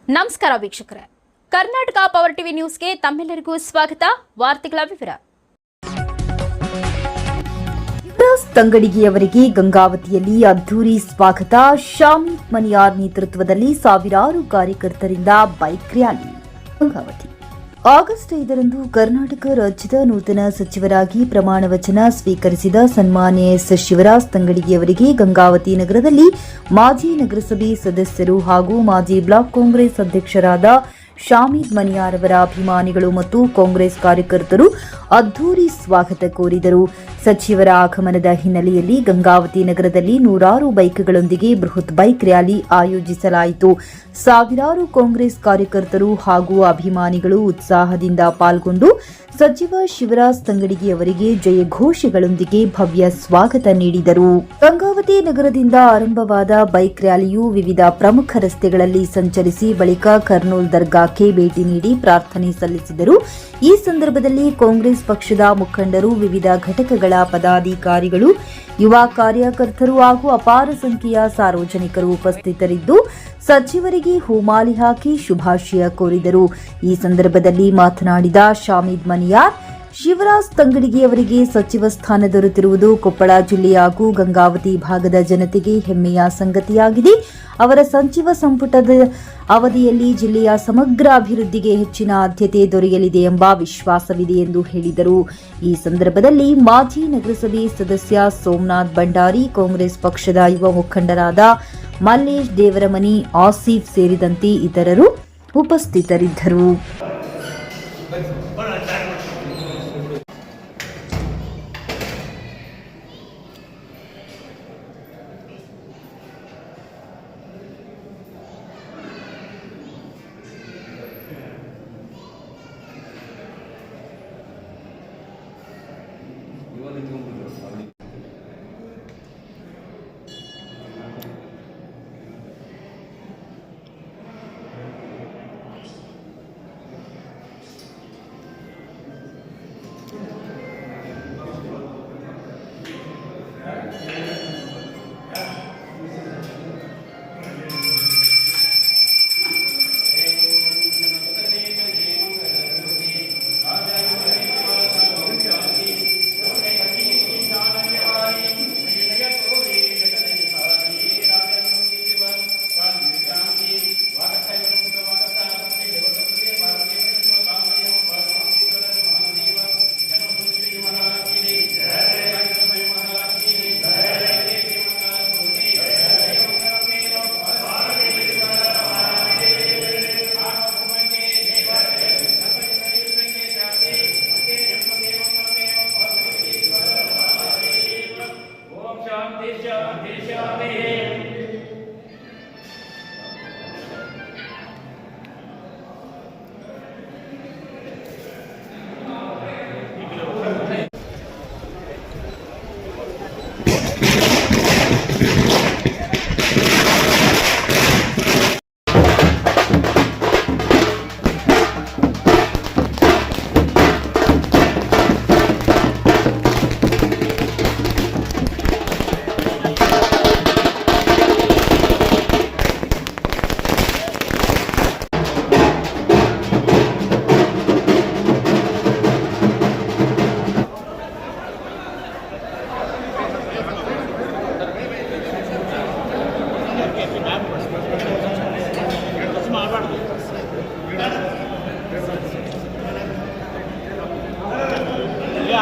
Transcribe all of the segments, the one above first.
ನಮಸ್ಕಾರ ವೀಕ್ಷಕರೇ, Karnataka power TV ನ್ಯೂಸ್ಗೆ ತಮ್ಮೆಲ್ಲರಿಗೂ ಸ್ವಾಗತ. ವಾರ್ತೆಗಳ ವಿವರ. ತಂಗಡಿಗೆಯವರಿಗೆ ಗಂಗಾವತಿಯಲ್ಲಿ ಅದ್ದೂರಿ ಸ್ವಾಗತ. ಶಾಮಿದ್ ಮನಿಯಾರ್ ನೇತೃತ್ವದಲ್ಲಿ ಸಾವಿರಾರು ಕಾರ್ಯಕರ್ತರಿಂದ ಬೈಕ್ ರ್ಯಾಲಿ. ಗಂಗಾವತಿ ಆಗಸ್ಟ್ 5ರಂದು ಕರ್ನಾಟಕ ರಾಜ್ಯದ ನೂತನ ಸಚಿವರಾಗಿ ಪ್ರಮಾಣ ವಚನ ಸ್ವೀಕರಿಸಿದ ಸನ್ಮಾನ್ಯ ಎಸ್ ಶಿವರಾಜ್ ತಂಗಡಿಗೆಯವರಿಗೆ ಗಂಗಾವತಿ ನಗರದಲ್ಲಿ ಮಾಜಿ ನಗರಸಭೆ ಸದಸ್ಯರು ಹಾಗೂ ಮಾಜಿ ಬ್ಲಾಕ್ ಕಾಂಗ್ರೆಸ್ ಅಧ್ಯಕ್ಷರಾದ ಶಾಮಿದ್ ಮನಿಯಾರ್ ಅವರ ಅಭಿಮಾನಿಗಳು ಮತ್ತು ಕಾಂಗ್ರೆಸ್ ಕಾರ್ಯಕರ್ತರು ಅದ್ದೂರಿ ಸ್ವಾಗತ ಕೋರಿದರು. ಸಚಿವರ ಆಗಮನದ ಹಿನ್ನೆಲೆಯಲ್ಲಿ ಗಂಗಾವತಿ ನಗರದಲ್ಲಿ ನೂರಾರು ಬೈಕ್ಗಳೊಂದಿಗೆ ಬೃಹತ್ ಬೈಕ್ ರ್ಯಾಲಿ ಆಯೋಜಿಸಲಾಯಿತು. ಸಾವಿರಾರು ಕಾಂಗ್ರೆಸ್ ಕಾರ್ಯಕರ್ತರು ಹಾಗೂ ಅಭಿಮಾನಿಗಳು ಉತ್ಸಾಹದಿಂದ ಪಾಲ್ಗೊಂಡು ಸಚಿವ ಶಿವರಾಜ್ ತಂಗಡಿಗೆ ಅವರಿಗೆ ಜಯಘೋಷಗಳೊಂದಿಗೆ ಭವ್ಯ ಸ್ವಾಗತ ನೀಡಿದರು. ಗಂಗಾವತಿ ನಗರದಿಂದ ಆರಂಭವಾದ ಬೈಕ್ ರ್ಯಾಲಿಯು ವಿವಿಧ ಪ್ರಮುಖ ರಸ್ತೆಗಳಲ್ಲಿ ಸಂಚರಿಸಿ ಬಳಿಕ ಕರ್ನೂಲ್ ದರ್ಗಾಕ್ಕೆ ಭೇಟಿ ನೀಡಿ ಪ್ರಾರ್ಥನೆ ಸಲ್ಲಿಸಿದರು. ಈ ಸಂದರ್ಭದಲ್ಲಿ ಕಾಂಗ್ರೆಸ್ ಪಕ್ಷದ ಮುಖಂಡರು, ವಿವಿಧ ಘಟಕಗಳ ಪದಾಧಿಕಾರಿಗಳು, ಯುವ ಕಾರ್ಯಕರ್ತರು ಹಾಗೂ ಅಪಾರ ಸಂಖ್ಯೆಯ ಸಾರ್ವಜನಿಕರು ಉಪಸ್ಥಿತರಿದ್ದು ಸಚಿವರಿಗೆ ಹೂಮಾಲೆ ಹಾಕಿ ಶುಭಾಶಯ ಕೋರಿದರು. ಈ ಸಂದರ್ಭದಲ್ಲಿ ಮಾತನಾಡಿದ ಶಾಮಿದ್ ಮನಿಯಾರ್, ಶಿವರಾಜ್ ತಂಗಡಿಗೆ ಅವರಿಗೆ ಸಚಿವ ಸ್ಥಾನ ದೊರೆತಿರುವುದು ಕೊಪ್ಪಳ ಜಿಲ್ಲೆ ಹಾಗೂ ಗಂಗಾವತಿ ಭಾಗದ ಜನತೆಗೆ ಹೆಮ್ಮೆಯ ಸಂಗತಿಯಾಗಿದೆ. ಅವರ ಸಚಿವ ಸಂಪುಟದ ಅವಧಿಯಲ್ಲಿ ಜಿಲ್ಲೆಯ ಸಮಗ್ರ ಅಭಿವೃದ್ಧಿಗೆ ಹೆಚ್ಚಿನ ಆದ್ಯತೆ ದೊರೆಯಲಿದೆ ಎಂಬ ವಿಶ್ವಾಸವಿದೆ ಎಂದು ಹೇಳಿದರು. ಈ ಸಂದರ್ಭದಲ್ಲಿ ಮಾಜಿ ನಗರಸಭೆ ಸದಸ್ಯ ಸೋಮನಾಥ್ ಭಂಡಾರಿ, ಕಾಂಗ್ರೆಸ್ ಪಕ್ಷದ ಯುವ ಮುಖಂಡರಾದ ಮಲ್ಲೇಶ್ ದೇವರಮನಿ, ಆಸಿಫ್ ಸೇರಿದಂತೆ ಇತರರು ಉಪಸ್ಥಿತರಿದ್ದರು.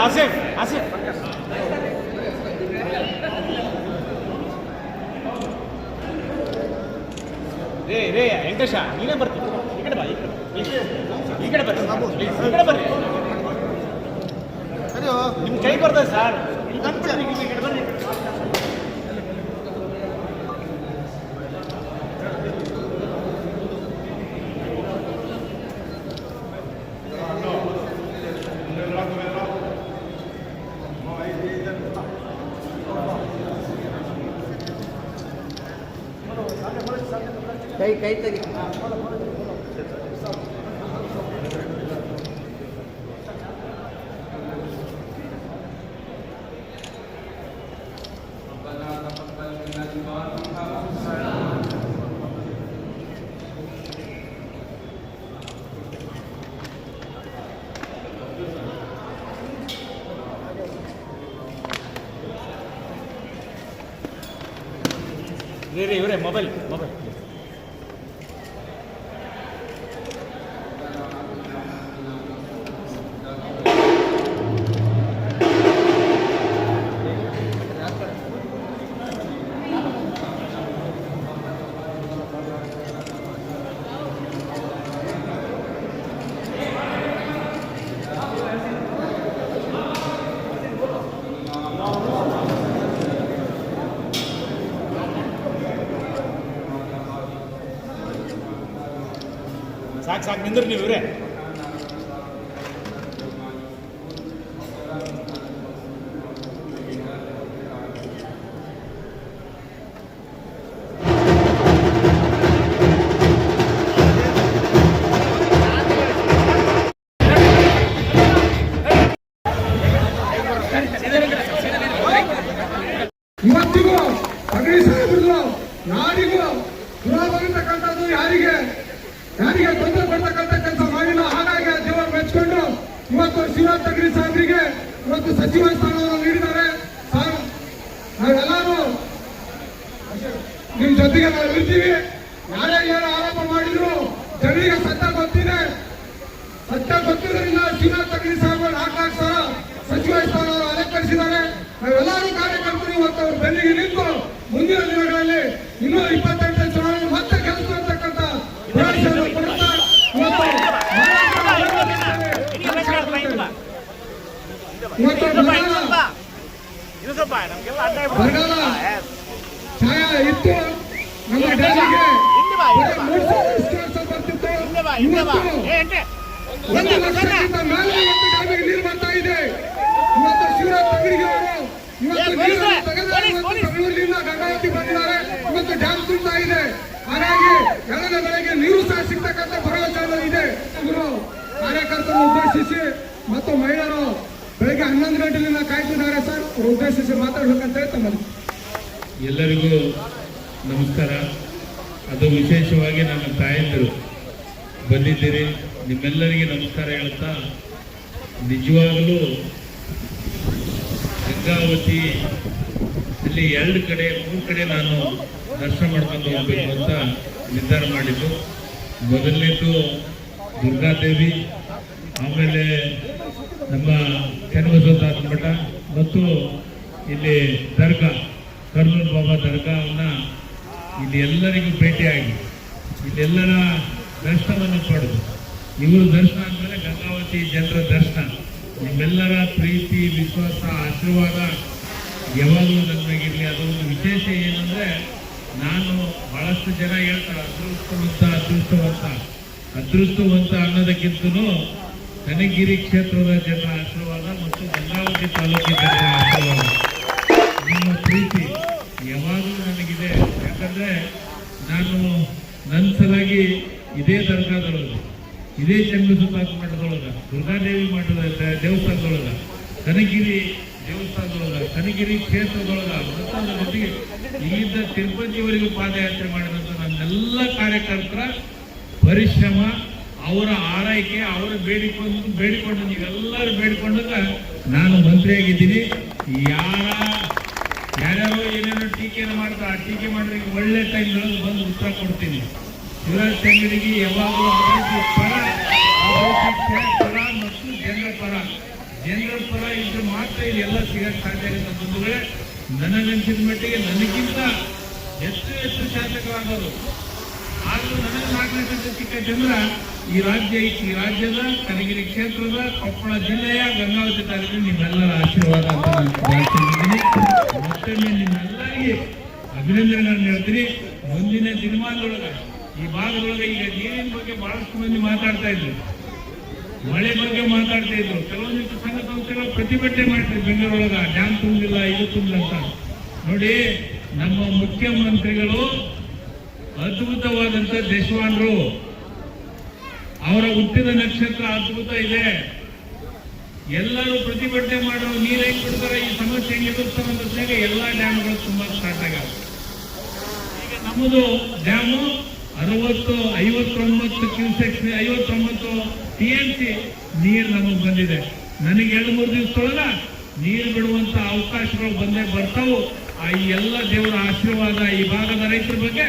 ಆಸಿಫ್ ರೇ ವೆಂಕಟೇಶ, ನೀನೇ ಬರ್ತೀನಿ. ಈ ಕಡೆ ಬಾ, ಈ ಕಡೆ ಬರ್ರಿ, ಈ ಕಡೆ ಬರ್ರಿ. ನಿಮ್ಮ ಕೈ ಬರ್ತದೆ ಸರ್. ಈ ಕಡೆ ಬರ್ರಿ. ಕೈ ತೆಗಿ. ರೀ ಇವರೇ ಮೊಬೈಲ್ ಸಾಕು ನಿಂದ್ರಿ ನೀವು ಇವರೇ. ಇವತ್ತಿಗೂ ಅಗ್ನಿ ಸಾಹೇಬರು ಯಾರಿಗೂ ದೂರ ಬರತಕ್ಕಂಥದ್ದು ಯಾರಿಗೆ ತೊಂದರೆ ಕೊಡ್ತಕ್ಕಂಥ ಕೆಲಸ ಮಾಡಿಲ್ಲ. ಹಾಗಾಗಿ ಜೀವನ ಮೆಚ್ಕೊಂಡು ಇವತ್ತು ಶಿವರಾಜ್ ಅಗ್ನಿ ಸಾಹೇಬರಿಗೆ ಇವತ್ತು ಸಚಿವ ಸ್ಥಾನವನ್ನು ನೀಡಿದ್ದಾರೆ. ನಾವೆಲ್ಲರೂ ನಿಮ್ ಜೊತೆಗೆ ನಾವು ಇರ್ತೀವಿ. ಯಾರೇ ಏನು ಆರೋಪ ಮಾಡಿದ್ರು ಜನರಿಗೆ ಸತ್ಯ ಗೊತ್ತಿರೋದ್ರಿಂದ ಶಿವರಾಜ್ ಅಗ್ನಿ ಸಾಹೇಬರು 4 ಸಾವಿರ ಸಚಿವ ಸ್ಥಾನವನ್ನು ಅಲಂಕರಿಸಿದ್ದಾರೆ. ನಾವೆಲ್ಲರೂ ಕಾರ್ಯಕರ್ತರು ಇವತ್ತು ಅವ್ರ ಬೆನ್ನಿಗೆ ನಿಂತು ಮುಂದಿನ ದಿನಗಳಲ್ಲಿ ಇನ್ನೂ 28 ಚುನಾವಣೆ ಮತ್ತೆ ಗೆಲ್ಲಿಸತಕ್ಕಂಥ ಭರವಸೆಯನ್ನು ಕೊಡುತ್ತಾ ಬರಗಾಲ ಛಾಯಾ ಇತ್ತು. ನಮ್ಮ ಡ್ಯಾಮಿಗೆ 3,000 ಬರ್ತಿತ್ತು. ಇವತ್ತು 1 ಲಕ್ಷಕ್ಕಿಂತ ಮೇಲೆ ಇವತ್ತು ಡ್ಯಾಮಿಗೆ ನೀರು ಬರ್ತಾ ಇದೆ. ಇವತ್ತು ಶಿವರಾಜ್ ತಂಗಡಿಗೆ ಅವರು ಇವತ್ತು ನೀರನ್ನು ತೆಗೆದು ಬೆಂಗಳೂರಿನಿಂದ ಗಂಗಾವತಿ ಬಂದಿದ್ದಾರೆ. ಇವತ್ತು ಡ್ಯಾಮ್ ತುಂಬ್ತಾ ಇದೆ. ಹಾಗಾಗಿ ಬೆಳಗ್ಗೆ ಬೆಳಗ್ಗೆ ನೀರು ಸಹ ಸಿಗ್ತಕ್ಕಂಥ ಭರವಸೆ ಇದೆ. ಇವರು ಕಾರ್ಯಕರ್ತರನ್ನು ಉದ್ದೇಶಿಸಿ ಮತ್ತು ಮಹಿಳೆಯರು ಬೆಳಗ್ಗೆ 11 ಗಂಟೆಯಿಂದ ಕಾಯ್ತಿದ್ದಾರೆ. ಸರ್ ಅವರು ಉದ್ದೇಶಿಸಿ ಮಾತಾಡ್ಬೇಕಂತ ತಮ್ಮಲ್ಲಿ ಎಲ್ಲರಿಗೂ ನಮಸ್ಕಾರ. ಅದು ವಿಶೇಷವಾಗಿ ನನ್ನ ತಾಯಂದಿರು ಬಂದಿದ್ದೀರಿ. ನಿಮ್ಮೆಲ್ಲರಿಗೆ ನಮಸ್ಕಾರ ಹೇಳ್ತಾ, ನಿಜವಾಗಲೂ ಗಂಗಾವತಿ ಅಲ್ಲಿ 2 ಕಡೆ 3 ಕಡೆ ನಾನು ದರ್ಶನ ಮಾಡ್ಕೊಂಡು ಹೋಗ್ಬೇಕು ಅಂತ ನಿರ್ಧಾರ ಮಾಡಿದ್ದು. ಮೊದಲನೇದು ದುರ್ಗಾದೇವಿ, ಆಮೇಲೆ ನಮ್ಮ ಚನ್ನಬಸವದಾಸ ಮಠ ಮತ್ತು ಇಲ್ಲಿ ದರ್ಗಾ ಕರ್ನೂಲ್ ಬಾಬಾ ದರ್ಗಾವನ್ನ ಇಲ್ಲಿ ಎಲ್ಲರಿಗೂ ಭೇಟಿಯಾಗಿ ಇಲ್ಲೆಲ್ಲರ ದರ್ಶನವನ್ನು ಪಡೆದು, ಇವರು ದರ್ಶನ ಅಂದಮೇಲೆ ಗಂಗಾವತಿ ಜನರ ದರ್ಶನ, ನಿಮ್ಮೆಲ್ಲರ ಪ್ರೀತಿ ವಿಶ್ವಾಸ ಆಶೀರ್ವಾದ ಯಾವಾಗಲೂ ನಮಗಿರಲಿ. ಅದೊಂದು ವಿಶೇಷ ಏನಂದರೆ, ನಾನು ಬಹಳಷ್ಟು ಜನ ಹೇಳ್ತಾರೆ ಅದೃಷ್ಟವಂತ ಅನ್ನೋದಕ್ಕಿಂತಲೂ ಕನಗಿರಿ ಕ್ಷೇತ್ರದ ಜನರ ಆಶೀರ್ವಾದ ಮತ್ತು ಗಂಗಾವತಿ ತಾಲೂಕಿನ ಜನರ ಆಶೀರ್ವಾದ, ನಿಮ್ಮ ಪ್ರೀತಿ ಯಾವಾಗಲೂ ನನಗಿದೆ. ಯಾಕಂದರೆ ನಾನು ನನ್ನ ಸಲಾಗಿ ಇದೇ ದರ್ಗಾದೊಳಗೆ, ಇದೇ ಚನ್ನಬಸವ ಮಠದೊಳಗೆ, ದುರ್ಗಾದೇವಿ ಮಠದ ದೇವಸ್ಥಾನದೊಳಗೆ, ಕನಗಿರಿ ದೇವಸ್ಥಾನದೊಳಗೆ, ಕನಗಿರಿ ಕ್ಷೇತ್ರದೊಳಗೆ ಮತ್ತು ಅದರ ಜೊತೆಗೆ ಇಲ್ಲಿಂದ ತಿರುಪತಿವರೆಗೂ ಪಾದಯಾತ್ರೆ ಮಾಡಿದಂಥ ನನ್ನೆಲ್ಲ ಕಾರ್ಯಕರ್ತರ ಪರಿಶ್ರಮ, ಅವರ ಆರೈಕೆ, ಅವರು ಬೇಡಿಕೊಂಡು ನೀವೆಲ್ಲರೂ ಬೇಡಿಕೊಂಡಾಗ ನಾನು ಮಂತ್ರಿಯಾಗಿದ್ದೀನಿ. ಯಾರ್ಯಾರೋ ಏನೇನೋ ಟೀಕೆಯನ್ನು ಮಾಡ್ತಾರೆ, ಆ ಟೀಕೆ ಮಾಡಿದ್ರೆ ಒಳ್ಳೆ ಟೈಮ್ಗಳಲ್ಲಿ ಬಂದು ಉತ್ತರ ಕೊಡ್ತೀನಿ. ಶಿವರಾಜ್ ತಂಗಡಿಗೆ ಯಾವಾಗಲೂ ಪರ ಮತ್ತು ಜನರ ಪರ ಇದ್ರೆ ಮಾತ್ರ ಇದೆಲ್ಲ ಸಿಗಕ್ಕೆ ಸಾಧ್ಯ ಆಗುತ್ತೆ. ಬಂಧುಗಳೇ, ನನಗನ್ಸಿದ ಮಟ್ಟಿಗೆ ನನಗಿಂತ ಹೆಚ್ಚು ಶಾಸಕರಾಗೋದು. ಆದರೂ ನನಗೆ 4 ಲಕ್ಷ ಸಿಕ್ಕ ಜನರ ಈ ರಾಜ್ಯದ ಕನಗಿರಿ ಕ್ಷೇತ್ರದ ಕೊಪ್ಪಳ ಜಿಲ್ಲೆಯ ಗಂಗಾವತಿ ತಾಲೂಕಿನ ನಿಮ್ಮೆಲ್ಲರ ಆಶೀರ್ವಾದ ಅಂತ ನಾನು ಪ್ರಾರ್ಥಿಸಿದ್ದೀನಿ. ಮತ್ತೊಮ್ಮೆ ನಿಮ್ಮೆಲ್ಲರಿಗೆ ಅಭಿನಂದನೆಗಳನ್ನು ಹೇಳ್ತೀನಿ. ಮುಂದಿನ ದಿನಮಾನದೊಳಗೆ ಈ ಭಾಗದೊಳಗೆ ಈಗ ನೀರಿನ ಬಗ್ಗೆ ಬಹಳಷ್ಟು ಮಂದಿ ಮಾತಾಡ್ತಾ ಇದ್ರು, ಮಳೆ ಬಗ್ಗೆ ಮಾತಾಡ್ತಾ ಇದ್ರು. ಕೆಲವೊಂದಿಷ್ಟು ಸಂಘ ಸಂಸ್ಥೆಗಳು ಪ್ರತಿಭಟನೆ ಮಾಡ್ತಾರೆ ಬೆಂಗಳೂರೊಳಗೆ, ಡ್ಯಾಮ್ ತುಂಬಿಲ್ಲ, ಇದು ತುಂಬಿಲ್ಲ ಅಂತ. ನೋಡಿ, ನಮ್ಮ ಮುಖ್ಯಮಂತ್ರಿಗಳು ಅದ್ಭುತವಾದಂಥ ದೇಶವಾನರು. ಅವರ ಹುಟ್ಟಿದ ನಕ್ಷತ್ರ ಅದ್ಭುತ ಇದೆ. ಎಲ್ಲರೂ ಪ್ರತಿಭಟನೆ ಮಾಡೋ ನೀರು ಹೆಂಗ್ ಬಿಡ್ತಾರೆ, ಈ ಸಮಸ್ಯೆ ಹೆಂಗೆ ಎದುರಿಸ್ತಾರಂತ ಎಲ್ಲ ಡ್ಯಾಮ್ಗಳು ತುಂಬಾ ಸ್ಟಾರ್ಟ್ ಆಗ್ಯಾವ. ಈಗ ನಮ್ಮದು ಡ್ಯಾಮು 59 ಕ್ಯೂಸೆಕ್ಸ್ 59 TMC ನೀರು ನಮಗೆ ಬಂದಿದೆ. ನನಗೆ 2-3 ದಿವಸದೊಳಗ ನೀರು ಬಿಡುವಂತ ಅವಕಾಶಗಳು ಬಂದೇ ಬರ್ತಾವು. ಆ ಎಲ್ಲ ದೇವರ ಆಶೀರ್ವಾದ ಈ ಭಾಗದ ರೈತರ ಬಗ್ಗೆ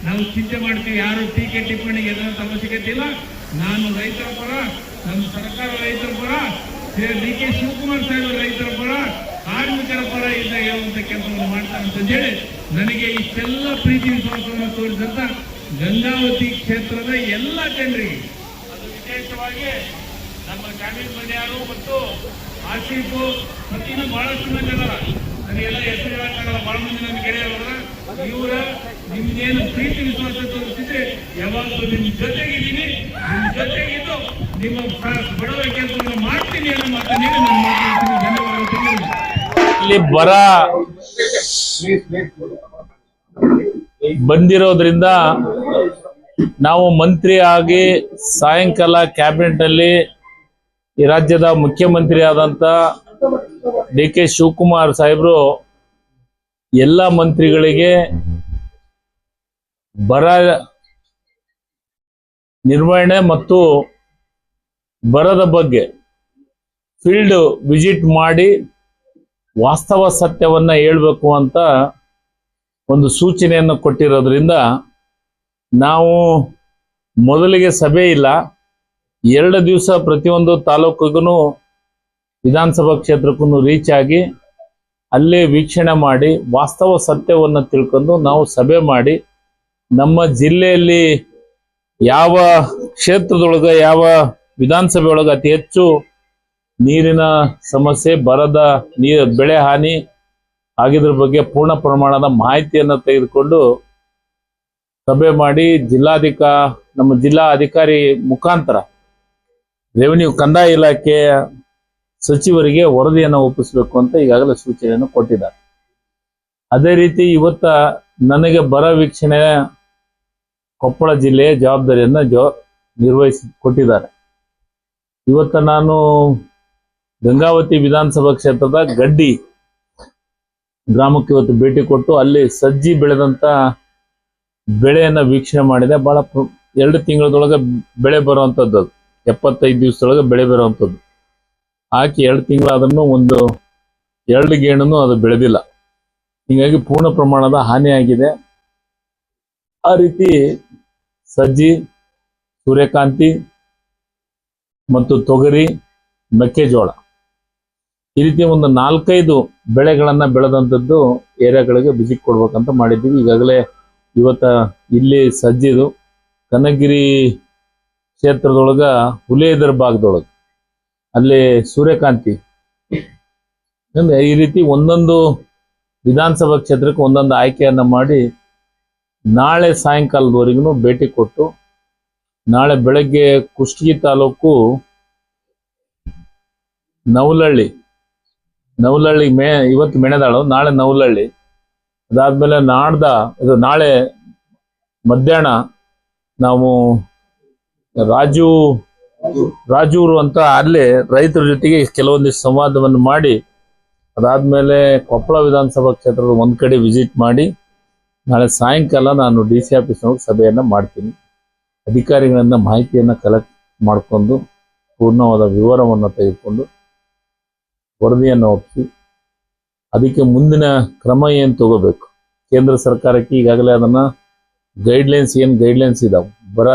ನಾವು ಚಿಂತೆ ಮಾಡ್ತೀವಿ. ಯಾರು ಟೀಕೆ ಟಿಪ್ಪಣಿಗೆ ಎದುರಂತ ಅವಶ್ಯಕತೆ ಇಲ್ಲ. ನಾನು ರೈತರ ಪರ, ನಮ್ಮ ಸರ್ಕಾರ ರೈತರ ಪರ, ಡಿ.ಕೆ. ಶಿವಕುಮಾರ್ ಸಾಹೇಬ್ ರೈತರ ಪರ, ಕಾರ್ಮಿಕರ ಪರ ಇದ್ದ ಹೇಳುವಂತ ಕೆಲಸವನ್ನು ಮಾಡ್ತಾರೆ ಅಂತ ಹೇಳಿ ನನಗೆ ಇಷ್ಟೆಲ್ಲ ಪ್ರೀತಿ ವಿಶ್ವಾಸವನ್ನು ತೋರಿಸಿದಂತ ಗಂಗಾವತಿ ಕ್ಷೇತ್ರದ ಎಲ್ಲ ಜನರಿಗೆ, ಅದು ವಿಶೇಷವಾಗಿ ನಮ್ಮ ಜಾಮೀನ್ ಮನೆಯವರು ಮತ್ತು ಆಸೀಫು ಮತ್ತಿನ್ನು ಬಹಳಷ್ಟು ಮಂದಿ ಅದರ, ನನಗೆಲ್ಲ ಹೆಸರು ಹೇಳಕ್ಕಾಗಲ್ಲ, ಬಹಳ ಮಂದಿ ನನ್ನ ಗೆಳೆಯರವರ. ಇವರ ನಿಮ್ದೇನು ಪ್ರೀತಿ ವಿಶ್ವಾಸ ತೋರಿಸಿದ್ರೆ ಯಾವಾಗಲೂ ನಿಮ್ಮ ಜೊತೆಗಿದ್ದೀನಿ, ನಿಮ್ಮ ಜೊತೆಗಿದ್ದು ನಿಮ್ಮ ಬಡವರ ಕೆಲಸವನ್ನು ಮಾಡ್ತೀನಿ ಅನ್ನೋ ಮಾತನ್ನೇ ನಾನು ಮಾತಾಡ್ತೀನಿ. ಧನ್ಯವಾದ. ಇಲ್ಲಿ ಬರ ಬಂದಿರೋದ್ರಿಂದ ನಾವು ಮಂತ್ರಿ ಆಗಿ ಸಾಯಂಕಾಲ ಕ್ಯಾಬಿನೆಟ್ ಅಲ್ಲಿ ಈ ರಾಜ್ಯದ ಮುಖ್ಯಮಂತ್ರಿ ಆದಂತ ಡಿ.ಕೆ. ಶಿವಕುಮಾರ್ ಸಾಹೇಬರು ಎಲ್ಲ ಮಂತ್ರಿಗಳಿಗೆ ಬರ ನಿರ್ವಹಣೆ ಮತ್ತು ಬರದ ಬಗ್ಗೆ ಫೀಲ್ಡ್ ವಿಸಿಟ್ ಮಾಡಿ ವಾಸ್ತವ ಸತ್ಯವನ್ನ ಹೇಳ್ಬೇಕು ಅಂತ ಒಂದು ಸೂಚನೆಯನ್ನು ಕೊಟ್ಟಿರೋದ್ರಿಂದ ನಾವು ಮೊದಲಿಗೆ ಸಭೆ ಇಲ್ಲ, 2 ದಿವಸ ಪ್ರತಿಯೊಂದು ತಾಲೂಕಿಗೂ ವಿಧಾನಸಭಾ ಕ್ಷೇತ್ರಕ್ಕೂ ರೀಚ್ ಆಗಿ ಅಲ್ಲೇ ವೀಕ್ಷಣೆ ಮಾಡಿ ವಾಸ್ತವ ಸತ್ಯವನ್ನು ತಿಳ್ಕೊಂಡು ನಾವು ಸಭೆ ಮಾಡಿ ನಮ್ಮ ಜಿಲ್ಲೆಯಲ್ಲಿ ಯಾವ ಕ್ಷೇತ್ರದೊಳಗೆ ಯಾವ ವಿಧಾನಸಭೆ ಒಳಗೆ ಅತಿ ಹೆಚ್ಚು ನೀರಿನ ಸಮಸ್ಯೆ, ಬರದ ಬೆಳೆ ಹಾನಿ ಆಗಿದ್ರ ಬಗ್ಗೆ ಪೂರ್ಣ ಪ್ರಮಾಣದ ಮಾಹಿತಿಯನ್ನು ತೆಗೆದುಕೊಂಡು ಸಭೆ ಮಾಡಿ ನಮ್ಮ ಜಿಲ್ಲಾ ಅಧಿಕಾರಿ ಮುಖಾಂತರ ರೆವಿನ್ಯೂ ಕಂದಾಯ ಇಲಾಖೆಯ ಸಚಿವರಿಗೆ ವರದಿಯನ್ನು ಒಪ್ಪಿಸಬೇಕು ಅಂತ ಈಗಾಗಲೇ ಸೂಚನೆಯನ್ನು ಕೊಟ್ಟಿದ್ದಾರೆ. ಅದೇ ರೀತಿ ಇವತ್ತ ನನಗೆ ಬರ ವೀಕ್ಷಣೆ ಕೊಪ್ಪಳ ಜಿಲ್ಲೆಯ ಜವಾಬ್ದಾರಿಯನ್ನು ನಿರ್ವಹಿಸಿ ಕೊಟ್ಟಿದ್ದಾರೆ. ಇವತ್ತ ನಾನು ಗಂಗಾವತಿ ವಿಧಾನಸಭಾ ಕ್ಷೇತ್ರದ ಗಡ್ಡಿ ಗ್ರಾಮಕ್ಕೆ ಇವತ್ತು ಭೇಟಿ ಕೊಟ್ಟು ಅಲ್ಲಿ ಸಜ್ಜಿ ಬೆಳೆದಂತ ಬೆಳೆಯನ್ನ ವೀಕ್ಷಣೆ ಮಾಡಿದೆ. ಬಹಳ 2 ತಿಂಗಳದೊಳಗೆ ಬೆಳೆ ಬರುವಂತದ್ದು, 75 ದಿವಸದೊಳಗೆ ಬೆಳೆ ಬರುವಂತದ್ದು. ಹಾಕಿ 2 ತಿಂಗಳಾದ್ರೂ ಒಂದು 2 ಗೇಣನು ಅದು ಬೆಳೆದಿಲ್ಲ. ಹೀಗಾಗಿ ಪೂರ್ಣ ಪ್ರಮಾಣದ ಹಾನಿಯಾಗಿದೆ. ಆ ರೀತಿ ಸಜ್ಜಿ, ಸೂರ್ಯಕಾಂತಿ ಮತ್ತು ತೊಗರಿ, ಮೆಕ್ಕೆಜೋಳ ಈ ರೀತಿ ಒಂದು 4-5 ಬೆಳೆಗಳನ್ನ ಬೆಳೆದಂಥದ್ದು ಏರಿಯಾಗಳಿಗೆ ವಿಸಿಟ್ ಕೊಡ್ಬೇಕಂತ ಮಾಡಿದ್ದೀವಿ. ಈಗಾಗಲೇ ಇವತ್ತ ಇಲ್ಲಿ ಸಜ್ಜಿದು ಕನಗಿರಿ ಕ್ಷೇತ್ರದೊಳಗ ಹುಲಿಯದರ ಭಾಗದೊಳಗೆ ಅಲ್ಲಿ ಸೂರ್ಯಕಾಂತಿ, ಈ ರೀತಿ ಒಂದೊಂದು ವಿಧಾನಸಭಾ ಕ್ಷೇತ್ರಕ್ಕೆ ಒಂದೊಂದು ಆಯ್ಕೆಯನ್ನ ಮಾಡಿ ನಾಳೆ ಸಾಯಂಕಾಲದವರೆಗೂ ಭೇಟಿ ಕೊಟ್ಟು ನಾಳೆ ಬೆಳಗ್ಗೆ ಕುಷ್ಟಗಿ ತಾಲೂಕು ನವಲಹಳ್ಳಿ ಇವತ್ತು ಮೆಣದಾಳು, ನಾಳೆ ನವಲಹಳ್ಳಿ, ಅದಾದ್ಮೇಲೆ ನಾಳೆ ಮಧ್ಯಾಹ್ನ ನಾವು ರಾಜೂರು ಅಂತ ಅಲ್ಲೇ ರೈತರ ಜೊತೆಗೆ ಕೆಲವೊಂದಿಷ್ಟು ಸಂವಾದವನ್ನು ಮಾಡಿ ಅದಾದ್ಮೇಲೆ ಕೊಪ್ಪಳ ವಿಧಾನಸಭಾ ಕ್ಷೇತ್ರದ ಒಂದ್ ಕಡೆ ವಿಸಿಟ್ ಮಾಡಿ ನಾಳೆ ಸಾಯಂಕಾಲ ನಾನು DC ಆಫೀಸ್ನೊಳಗೆ ಸಭೆಯನ್ನ ಮಾಡ್ತೀನಿ. ಅಧಿಕಾರಿಗಳಿಂದ ಮಾಹಿತಿಯನ್ನ ಕಲೆಕ್ಟ್ ಮಾಡಿಕೊಂಡು ಪೂರ್ಣವಾದ ವಿವರವನ್ನು ತೆಗೆದುಕೊಂಡು ವರದಿಯನ್ನು ಒಪ್ಪಿಸಿ ಅದಕ್ಕೆ ಮುಂದಿನ ಕ್ರಮ ಏನು ತಗೋಬೇಕು. ಕೇಂದ್ರ ಸರ್ಕಾರಕ್ಕೆ ಈಗಾಗಲೇ ಅದನ್ನ ಗೈಡ್ಲೈನ್ಸ್ ಇದಾವೆ, ಬರ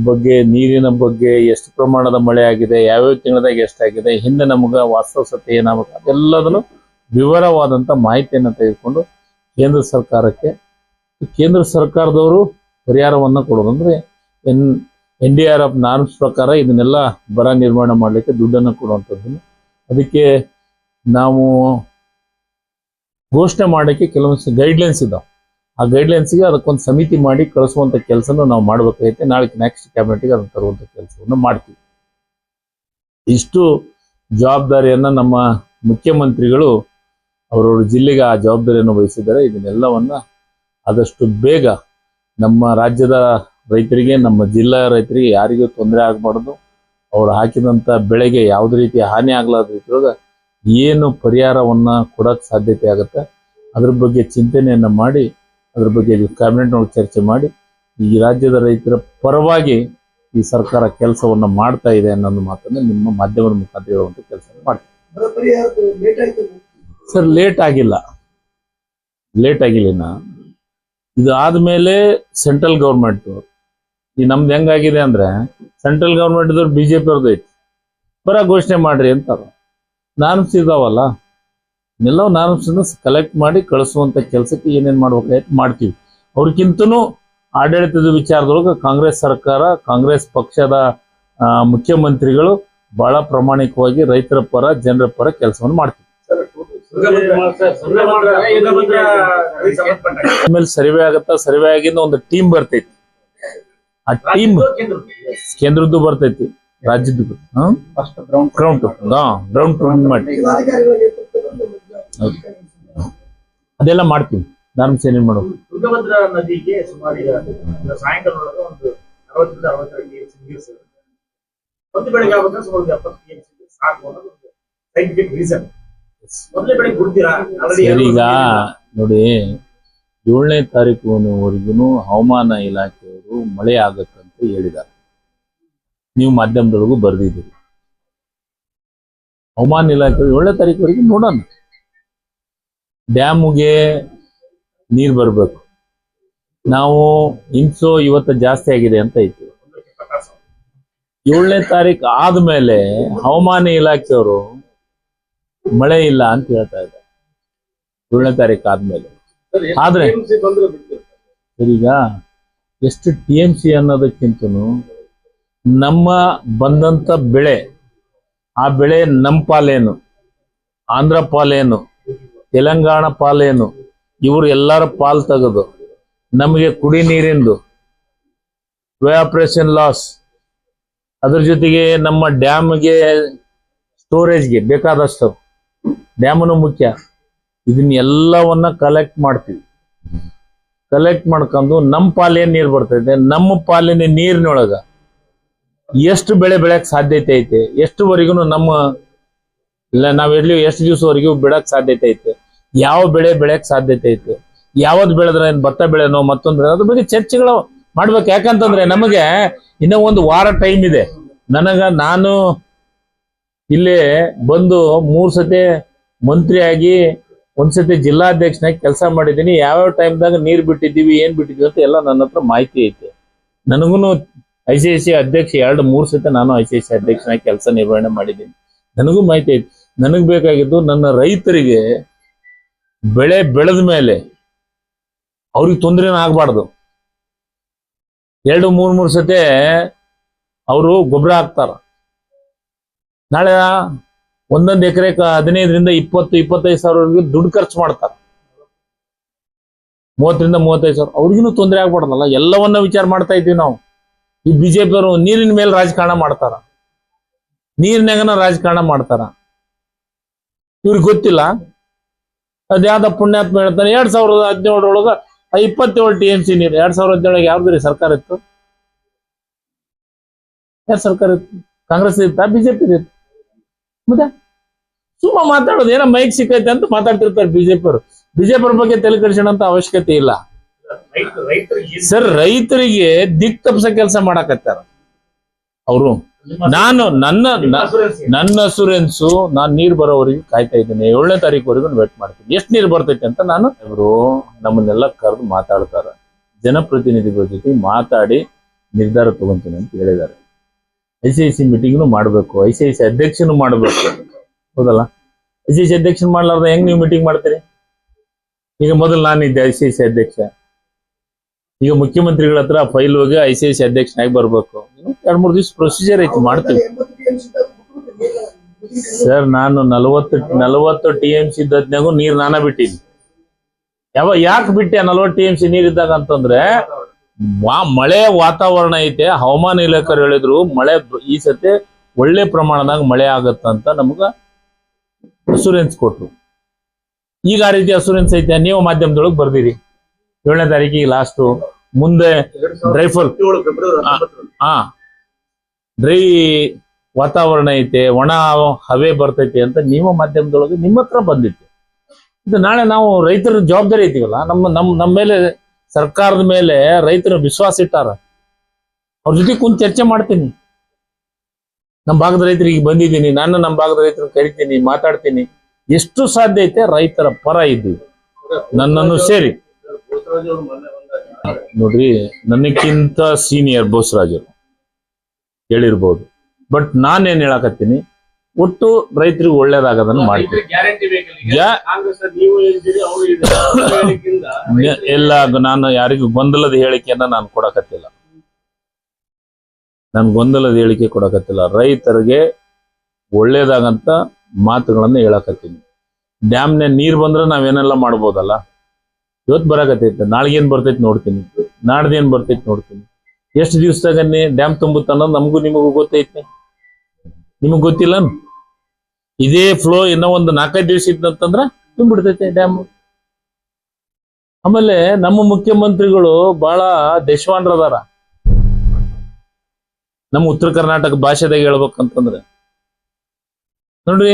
ಬಗ್ಗೆ, ನೀರಿನ ಬಗ್ಗೆ, ಎಷ್ಟು ಪ್ರಮಾಣದ ಮಳೆ ಆಗಿದೆ, ಯಾವ್ಯಾವ ತಿಂಗಳದಾಗ ಎಷ್ಟಾಗಿದೆ, ಹಿಂದೆ ನಮಗೆ ವಾಸ್ತವ ಸತ್ಯ ಏನಾಗಬೇಕು, ಅದೆಲ್ಲದನ್ನು ವಿವರವಾದಂಥ ಮಾಹಿತಿಯನ್ನು ತೆಗೆದುಕೊಂಡು ಕೇಂದ್ರ ಸರ್ಕಾರದವರು ಪರಿಹಾರವನ್ನು ಕೊಡೋದು. ಅಂದ್ರೆ NDRF ನಾರ್ಮ್ಸ್ ಪ್ರಕಾರ ಇದನ್ನೆಲ್ಲ ಬರ ನಿರ್ವಹಣೆ ಮಾಡಲಿಕ್ಕೆ ದುಡ್ಡನ್ನು ಕೊಡುವಂಥದ್ದನ್ನು ಅದಕ್ಕೆ ನಾವು ಘೋಷಣೆ ಮಾಡೋಕ್ಕೆ ಕೆಲವೊಂದು ಗೈಡ್ಲೈನ್ಸ್ ಇದಾವೆ. ಆ ಗೈಡ್ಲೈನ್ಸ್ಗೆ ಅದಕ್ಕೊಂದು ಸಮಿತಿ ಮಾಡಿ ಕಳಿಸುವಂಥ ಕೆಲಸನ ನಾವು ಮಾಡಬೇಕಾಗೈತೆ. ನಾಳೆ ನೆಕ್ಸ್ಟ್ ಕ್ಯಾಬಿನೆಟ್ಗೆ ಅದನ್ನು ತರುವಂಥ ಕೆಲಸವನ್ನು ಮಾಡ್ತೀವಿ. ಇಷ್ಟು ಜವಾಬ್ದಾರಿಯನ್ನ ನಮ್ಮ ಮುಖ್ಯಮಂತ್ರಿಗಳು ಅವರವ್ರ ಜಿಲ್ಲೆಗೆ ಆ ಜವಾಬ್ದಾರಿಯನ್ನು ವಹಿಸಿದ್ದಾರೆ. ಇದನ್ನೆಲ್ಲವನ್ನ ಆದಷ್ಟು ಬೇಗ ನಮ್ಮ ರಾಜ್ಯದ ರೈತರಿಗೆ, ನಮ್ಮ ಜಿಲ್ಲಾ ರೈತರಿಗೆ ಯಾರಿಗೂ ತೊಂದರೆ ಆಗಬಾರ್ದು, ಅವ್ರು ಹಾಕಿದಂಥ ಬೆಳೆಗೆ ಯಾವುದೇ ರೀತಿ ಹಾನಿ ಆಗಲಾರ್ದ ರೀತಿಯೊಳಗೆ ಏನು ಪರಿಹಾರವನ್ನ ಕೊಡೋಕ್ಕೆ ಸಾಧ್ಯತೆ ಆಗುತ್ತೆ ಅದ್ರ ಬಗ್ಗೆ ಚಿಂತನೆಯನ್ನ ಮಾಡಿ ಅದ್ರ ಬಗ್ಗೆ ಕ್ಯಾಬಿನೆಟ್ನೊಳಗೆ ಚರ್ಚೆ ಮಾಡಿ ಈ ರಾಜ್ಯದ ರೈತರ ಪರವಾಗಿ ಈ ಸರ್ಕಾರ ಕೆಲಸವನ್ನ ಮಾಡ್ತಾ ಇದೆ ಅನ್ನೋ ಮಾತನ್ನ ನಿಮ್ಮ ಮಾಧ್ಯಮದ ಮುಖಾಂತರ ಹೇಳುವಂತ ಕೆಲಸ ಮಾಡ್ತೀವಿ. ಸರ್, ಲೇಟ್ ಆಗಿಲ್ಲ. ಲೇಟ್ ಆಗಿಲ್ಲ ಇನ್ನ. ಇದು ಆದ್ಮೇಲೆ ಸೆಂಟ್ರಲ್ ಗೌರ್ಮೆಂಟ್ ಈ ನಮ್ದು ಹೆಂಗಾಗಿದೆ ಅಂದ್ರೆ ಸೆಂಟ್ರಲ್ ಗೌರ್ಮೆಂಟ್ ಬಿಜೆಪಿ ಅವ್ರದ್ದು ಐತಿ, ಬರ ಘೋಷಣೆ ಮಾಡ್ರಿ ಅಂತಾರ. ನಾರ್ಮ್ಸ್ ಇದಾವಲ್ಲ, ಎಲ್ಲವೂ ನಾರ್ಮ್ಸನ್ನು ಕಲೆಕ್ಟ್ ಮಾಡಿ ಕಳಿಸುವಂತ ಕೆಲಸಕ್ಕೆ ಏನೇನು ಮಾಡ್ಬೇಕಾಯ್ತು ಮಾಡ್ತೀವಿ. ಅವ್ರಿಗಿಂತನೂ ಆಡಳಿತದ ವಿಚಾರದೊಳಗೆ ಕಾಂಗ್ರೆಸ್ ಸರ್ಕಾರ, ಕಾಂಗ್ರೆಸ್ ಪಕ್ಷದ ಮುಖ್ಯಮಂತ್ರಿಗಳು ಬಹಳ ಪ್ರಾಮಾಣಿಕವಾಗಿ ರೈತರ ಪರ, ಜನರ ಪರ ಕೆಲಸವನ್ನು ಮಾಡ್ತೀವಿ. ಆಮೇಲೆ ಸರ್ವೆ ಆಗತ್ತಾ, ಸರ್ವೆ ಆಗಿಂದ ಒಂದು ಟೀಮ್ ಬರ್ತೈತಿ. ಆ ಟೀಮ್ ಕೇಂದ್ರದ್ದು ಬರ್ತೈತಿ, ರಾಜ್ಯದ್ದು ಗ್ರೌಂಡ್ ಮಾಡಿ ಅದೆಲ್ಲ ಮಾಡ್ತೀವಿ. ನಾರ್ಮ್ಸ್ ಏನೇನ್ ಮಾಡೋದು. ತುಂಗಭದ್ರಾ ನದಿಗೆ ಸುಮಾರು ಸಾಯಂಕಾಲ ಒಂದು 60 TMC ಒಂದು ಬೆಳಗ್ಗೆ ಆಗ್ಬೇಕಾದ್ರೆ ಸುಮಾರು 70 TMC ಸಾಕು ಅನ್ನೋದು ಸೈಂಟಿಫಿಕ್ ರೀಸನ್. ಮೊದಲೇ ಬೆಳಗ್ಗೆ ಬಿಡ್ತೀರಾ? ಈಗ ನೋಡಿ, 7ನೇ ತಾರೀಕುವರೆಗೂ ಹವಾಮಾನ ಇಲಾಖೆಯವರು ಮಳೆ ಆಗತ್ತಂತ ಹೇಳಿದ್ದಾರೆ. ನೀವು ಮಾಧ್ಯಮದೊಳಗೂ ಬರೆದಿದ್ದೀರಿ. ಹವಾಮಾನ ಇಲಾಖೆ 7ನೇ ತಾರೀಕುವರೆಗೂ ನೋಡೋಣ. ಡ್ಯಾಮ್ಗೆ ನೀರು ಬರಬೇಕು. ನಾವು ಇನ್ಸೋ ಇವತ್ತು ಜಾಸ್ತಿ ಆಗಿದೆ ಅಂತ ಐತಿ. 7ನೇ ತಾರೀಕು ಆದ್ಮೇಲೆ ಹವಾಮಾನ ಇಲಾಖೆಯವರು ಮಳೆ ಇಲ್ಲ ಅಂತ ಹೇಳ್ತಾ ಇದ್ದಾರೆ. 7ನೇ ತಾರೀಕು ಆದ್ಮೇಲೆ ಆದ್ರೆ ಈಗ ಎಷ್ಟು TMC ಅನ್ನೋದಕ್ಕಿಂತನೂ ನಮ್ಮ ಬಂದಂತ ಬೆಳೆ, ಆ ಬೆಳೆ ನಮ್ಮ ಪಾಲೇನು, ಆಂಧ್ರ ಪಾಲೇನು, ತೆಲಂಗಾಣ ಪಾಲೇನು, ಇವರು ಎಲ್ಲರ ಪಾಲ್ ತೆಗೆದು ನಮಗೆ ಕುಡಿ ನೀರಿಂದು ಎವಾಪರೇಷನ್ ಲಾಸ್, ಅದ್ರ ಜೊತೆಗೆ ನಮ್ಮ ಡ್ಯಾಮ್ಗೆ ಸ್ಟೋರೇಜ್ಗೆ ಬೇಕಾದಷ್ಟು, ಡ್ಯಾಮನು ಮುಖ್ಯ. ಇದನ್ನೆಲ್ಲವನ್ನ ಕಲೆಕ್ಟ್ ಮಾಡ್ತೀವಿ. ಕಲೆಕ್ಟ್ ಮಾಡ್ಕೊಂಡು ನಮ್ಮ ಪಾಲೇನು ನೀರು ಬರ್ತೈತೆ, ನಮ್ಮ ಪಾಲಿನ ನೀರಿನೊಳಗ ಎಷ್ಟು ಬೆಳೆ ಬೆಳೆಯಕ್ಕೆ ಸಾಧ್ಯತೆ ಐತೆ, ಎಷ್ಟುವರೆಗೂ ನಮ್ಮ ಇಲ್ಲ ನಾವೆಲ್ಲಿ ಎಷ್ಟು ದಿವಸವರೆಗೂ ಬಿಡಕ್ ಸಾಧ್ಯತೆ ಐತೆ, ಯಾವ ಬೆಳೆ ಬೆಳೆಯಕ್ಕೆ ಸಾಧ್ಯತೆ ಐತೆ, ಯಾವ್ದು ಬೆಳೆದ್ರೆ ಭತ್ತ ಬೆಳೆನೋ ಮತ್ತೊಂದು ಬೆಳೆ, ಅದ್ರ ಬಗ್ಗೆ ಚರ್ಚೆಗಳು ಮಾಡ್ಬೇಕು. ಯಾಕಂತಂದ್ರೆ ನಮಗೆ ಇನ್ನೂ ಒಂದು ವಾರ ಟೈಮ್ ಇದೆ. ನಾನು ಇಲ್ಲೇ ಬಂದು 3 ಸತಿ ಮಂತ್ರಿಯಾಗಿ, 1 ಸತಿ ಜಿಲ್ಲಾಧ್ಯಕ್ಷನಾಗಿ ಕೆಲಸ ಮಾಡಿದ್ದೀನಿ. ಯಾವ್ಯಾವ ಟೈಮ್ದಾಗ ನೀರು ಬಿಟ್ಟಿದ್ದೀವಿ, ಏನ್ ಬಿಟ್ಟಿದ್ದೀವಿ ಅಂತ ಎಲ್ಲ ನನ್ನ ಹತ್ರ ಮಾಹಿತಿ ಐತೆ. ನನಗೂ ICICI ಅಧ್ಯಕ್ಷ 2-3 ಸತಿ ನಾನು ICICI ಅಧ್ಯಕ್ಷನಾಗಿ ಕೆಲಸ ನಿರ್ವಹಣೆ ಮಾಡಿದ್ದೀನಿ. ನನಗೂ ಮಾಹಿತಿ ಐತೆ. ನನಗ್ ಬೇಕಾಗಿದ್ದು ನನ್ನ ರೈತರಿಗೆ ಬೆಳೆ ಬೆಳೆದ ಮೇಲೆ ಅವ್ರಿಗೆ ತೊಂದರೆನ ಆಗ್ಬಾರ್ದು. 2-3 ಸತಿ ಅವರು ಗೊಬ್ಬರ ಹಾಕ್ತಾರ. ನಾಳೆ ಒಂದೊಂದು ಎಕರೆಗೆ 15ರಿಂದ 20-25 ಸಾವಿರವರೆಗೂ ದುಡ್ಡು ಖರ್ಚು ಮಾಡ್ತಾರ. 30-35 ಸಾವಿರ ಅವ್ರಿಗೂ ತೊಂದರೆ ಆಗ್ಬಾರ್ದಲ್ಲ. ಎಲ್ಲವನ್ನ ವಿಚಾರ ಮಾಡ್ತಾ ಇದ್ದೀವಿ ನಾವು. ಈ BJP ಅವರು ನೀರಿನ ಮೇಲೆ ರಾಜಕಾರಣ ಮಾಡ್ತಾರ, ನೀರಿನಾಗನ ರಾಜಕಾರಣ ಮಾಡ್ತಾರ. ಇವ್ರಿಗೆ ಗೊತ್ತಿಲ್ಲ. ಅದ್ಯಾವ್ದ ಪುಣ್ಯಾತ್ಮ ಹೇಳ್ತಾನೆ 2017 27 TMC ನೀರು. 2017 ಯಾವ್ದು ಸರ್ಕಾರ ಇತ್ತು? ಯಾರು ಸರ್ಕಾರ ಇತ್ತು? ಕಾಂಗ್ರೆಸ್ ಇತ್ತ, BJP ಇತ್ತು? ಮತ್ತೆ ಸುಮ್ಮ ಮಾತಾಡೋದು, ಏನೋ ಮೈಕ್ ಸಿಕ್ಕೈತೆ ಅಂತ ಮಾತಾಡ್ತಿರ್ತಾರೆ BJP ಅವರು. BJP ಅವ್ರ ಬಗ್ಗೆ ತಲೆ ಕೆಡಿಸೋಣ ಅಂತ ಅವಶ್ಯಕತೆ ಇಲ್ಲ ಸರ್. ರೈತರಿಗೆ ದಿಕ್ ತಪ್ಪಿಸೋ ಕೆಲಸ ಮಾಡಕತ್ತಾರ ಅವರು. ನನ್ನ ಅಸುರೆನ್ಸು, ನಾನು ನೀರು ಬರೋವರೆಗೆ ಕಾಯ್ತಾ ಇದ್ದೀನಿ. 7ನೇ ತಾರೀಕುವರೆಗೂ ವೇಟ್ ಮಾಡ್ತೀನಿ. ಎಷ್ಟು ನೀರು ಬರ್ತೈತೆ ಅಂತ. ಇವರು ನಮ್ಮನ್ನೆಲ್ಲ ಕರೆದು ಮಾತಾಡ್ತಾರ. ಜನಪ್ರತಿನಿಧಿಗಳ ಜೊತೆ ಮಾತಾಡಿ ನಿರ್ಧಾರ ತಗೊಂತೀನಿ ಅಂತ ಹೇಳಿದ್ದಾರೆ. ICICI ಮೀಟಿಂಗ್ನು ಮಾಡ್ಬೇಕು, ICICI ಅಧ್ಯಕ್ಷನು ಮಾಡ್ಬೇಕು, ಹೌದಲ್ಲ? ICICI ಅಧ್ಯಕ್ಷನ್ ಮಾಡ್ಲಾರ್ದ ಹೆಂಗ್ ನೀವು ಮೀಟಿಂಗ್ ಮಾಡ್ತೀರಿ? ಈಗ ಮೊದಲು ನಾನಿದ್ದೆ ICICI ಅಧ್ಯಕ್ಷ. ಈಗ ಮುಖ್ಯಮಂತ್ರಿಗಳ ಹತ್ರ ಫೈಲ್ ಹೋಗಿ ICICI ಅಧ್ಯಕ್ಷನಾಗಿ ಬರ್ಬೇಕು. 2-3 ದಿವಸ ಪ್ರೊಸೀಜರ್ ಐತಿ, ಮಾಡ್ತೀವಿ ಸರ್. ನಾನು 40 TMC ಇದ್ದದ್ನಾಗೂ ನೀರು ನಾನ ಬಿಟ್ಟಿನಿ. ಯಾಕೆ ಬಿಟ್ಟೆ 40 TMC ನೀರಿದ್ದಾಗ ಅಂತಂದ್ರೆ ಮಳೆ ವಾತಾವರಣ ಐತೆ. ಹವಾಮಾನ ಇಲಾಖೆ ಹೇಳಿದ್ರು ಮಳೆ ಈ ಸತಿ ಒಳ್ಳೆ ಪ್ರಮಾಣದಾಗ ಮಳೆ ಆಗತ್ತಂತ ನಮ್ಗ ಅಸೂರೆನ್ಸ್ ಕೊಟ್ರು. ಈಗ ಆ ರೀತಿ ಅಸೂರೆನ್ಸ್ ಐತೆ. ನೀವು ಮಾಧ್ಯಮದೊಳಗೆ ಬರ್ದಿರಿ 7ನೇ ತಾರೀಕಿಗೆ ಲಾಸ್ಟ್. ಮುಂದೆ ಡ್ರೈ ವಾತಾವರಣ ಐತೆ, ಒಣ ಹವೆ ಬರ್ತೈತೆ ಅಂತ ನೀವು ಮಾಧ್ಯಮದೊಳಗೆ ನಿಮ್ಮ ಹತ್ರ ಬಂದಿತ್ತು. ಇದು ನಾಳೆ ನಾವು ರೈತರ ಜವಾಬ್ದಾರಿ ಐತಿವಲ್ಲ, ನಮ್ಮ ಮೇಲೆ, ಸರ್ಕಾರದ ಮೇಲೆ ರೈತರ ವಿಶ್ವಾಸ ಇಟ್ಟಾರ. ಅವ್ರ ಜೊತೆ ಕುಂತು ಚರ್ಚೆ ಮಾಡ್ತೀನಿ. ನಮ್ಮ ಭಾಗದ ರೈತರಿಗೆ ಬಂದಿದ್ದೀನಿ, ನಾನು ನಮ್ಮ ಭಾಗದ ರೈತರನ್ನ ಕರಿತೀನಿ, ಮಾತಾಡ್ತೀನಿ. ಎಷ್ಟು ಸಾಧ್ಯ ಐತೆ ರೈತರ ಪರ ಇದ್ದೀವಿ. ನನ್ನನ್ನು ಸೇರಿ ನೋಡ್ರಿ, ನನಕ್ಕಿಂತ ಸೀನಿಯರ್ ಬೋಸರಾಜ್ ಅವರು ಹೇಳಿರ್ಬೋದು. ಬಟ್ ನಾನೇನ್ ಹೇಳಕತ್ತೀನಿ, ಒಟ್ಟು ರೈತರಿಗೆ ಒಳ್ಳೇದಾಗದನ್ನು ಮಾಡ್ತೀನಿ. ಗ್ಯಾರಂಟಿ ಬೇಕಲ್ಲ ಕಾಂಗ್ರೆಸ್ ನೀವು ಹೇಳ್ತೀರಿ ಅವರು ಎಲ್ಲ ನಾನು ಯಾರಿಗೂ ಗೊಂದಲದ ಹೇಳಿಕೆಯನ್ನ ನಾನು ಕೊಡಕತ್ತಿಲ್ಲ. ರೈತರಿಗೆ ಒಳ್ಳೇದಾಗಂತ ಮಾತುಗಳನ್ನ ಹೇಳಕತ್ತೀನಿ. ಡ್ಯಾಮ್ನ ನೀರ್ ಬಂದ್ರೆ ನಾವೇನೆಲ್ಲ ಮಾಡ್ಬೋದಲ್ಲ. ಇವತ್ತು ಬರಕತ್ತೈತೆ, ನಾಳೆಗೇನ್ ಬರ್ತೈತಿ ನೋಡ್ತೀನಿ, ನಾಡ್ದೇನ್ ಬರ್ತೈತಿ ನೋಡ್ತೀನಿ. ಎಷ್ಟು ದಿವಸದಾಗ ಡ್ಯಾಮ್ ತುಂಬುತ್ತ ಅನ್ನೋದು ನಮಗೂ ನಿಮಗೂ ಗೊತ್ತೈತೆ. ನಿಮಗ್ ಗೊತ್ತಿಲ್ಲ? ಇದೇ ಫ್ಲೋ ಇನ್ನೂ ಒಂದು 4-5 ದಿವಸ ಇತ್ತಂತಂದ್ರ ತುಂಬಿಡ್ತೈತೆ ಡ್ಯಾಮ್. ಆಮೇಲೆ ನಮ್ಮ ಮುಖ್ಯಮಂತ್ರಿಗಳು ಬಹಳ ದೇಶವಾನ್ರದಾರ. ನಮ್ಮ ಉತ್ತರ ಕರ್ನಾಟಕ ಭಾಷೆದಾಗ ಹೇಳ್ಬೇಕಂತಂದ್ರೆ ನೋಡ್ರಿ,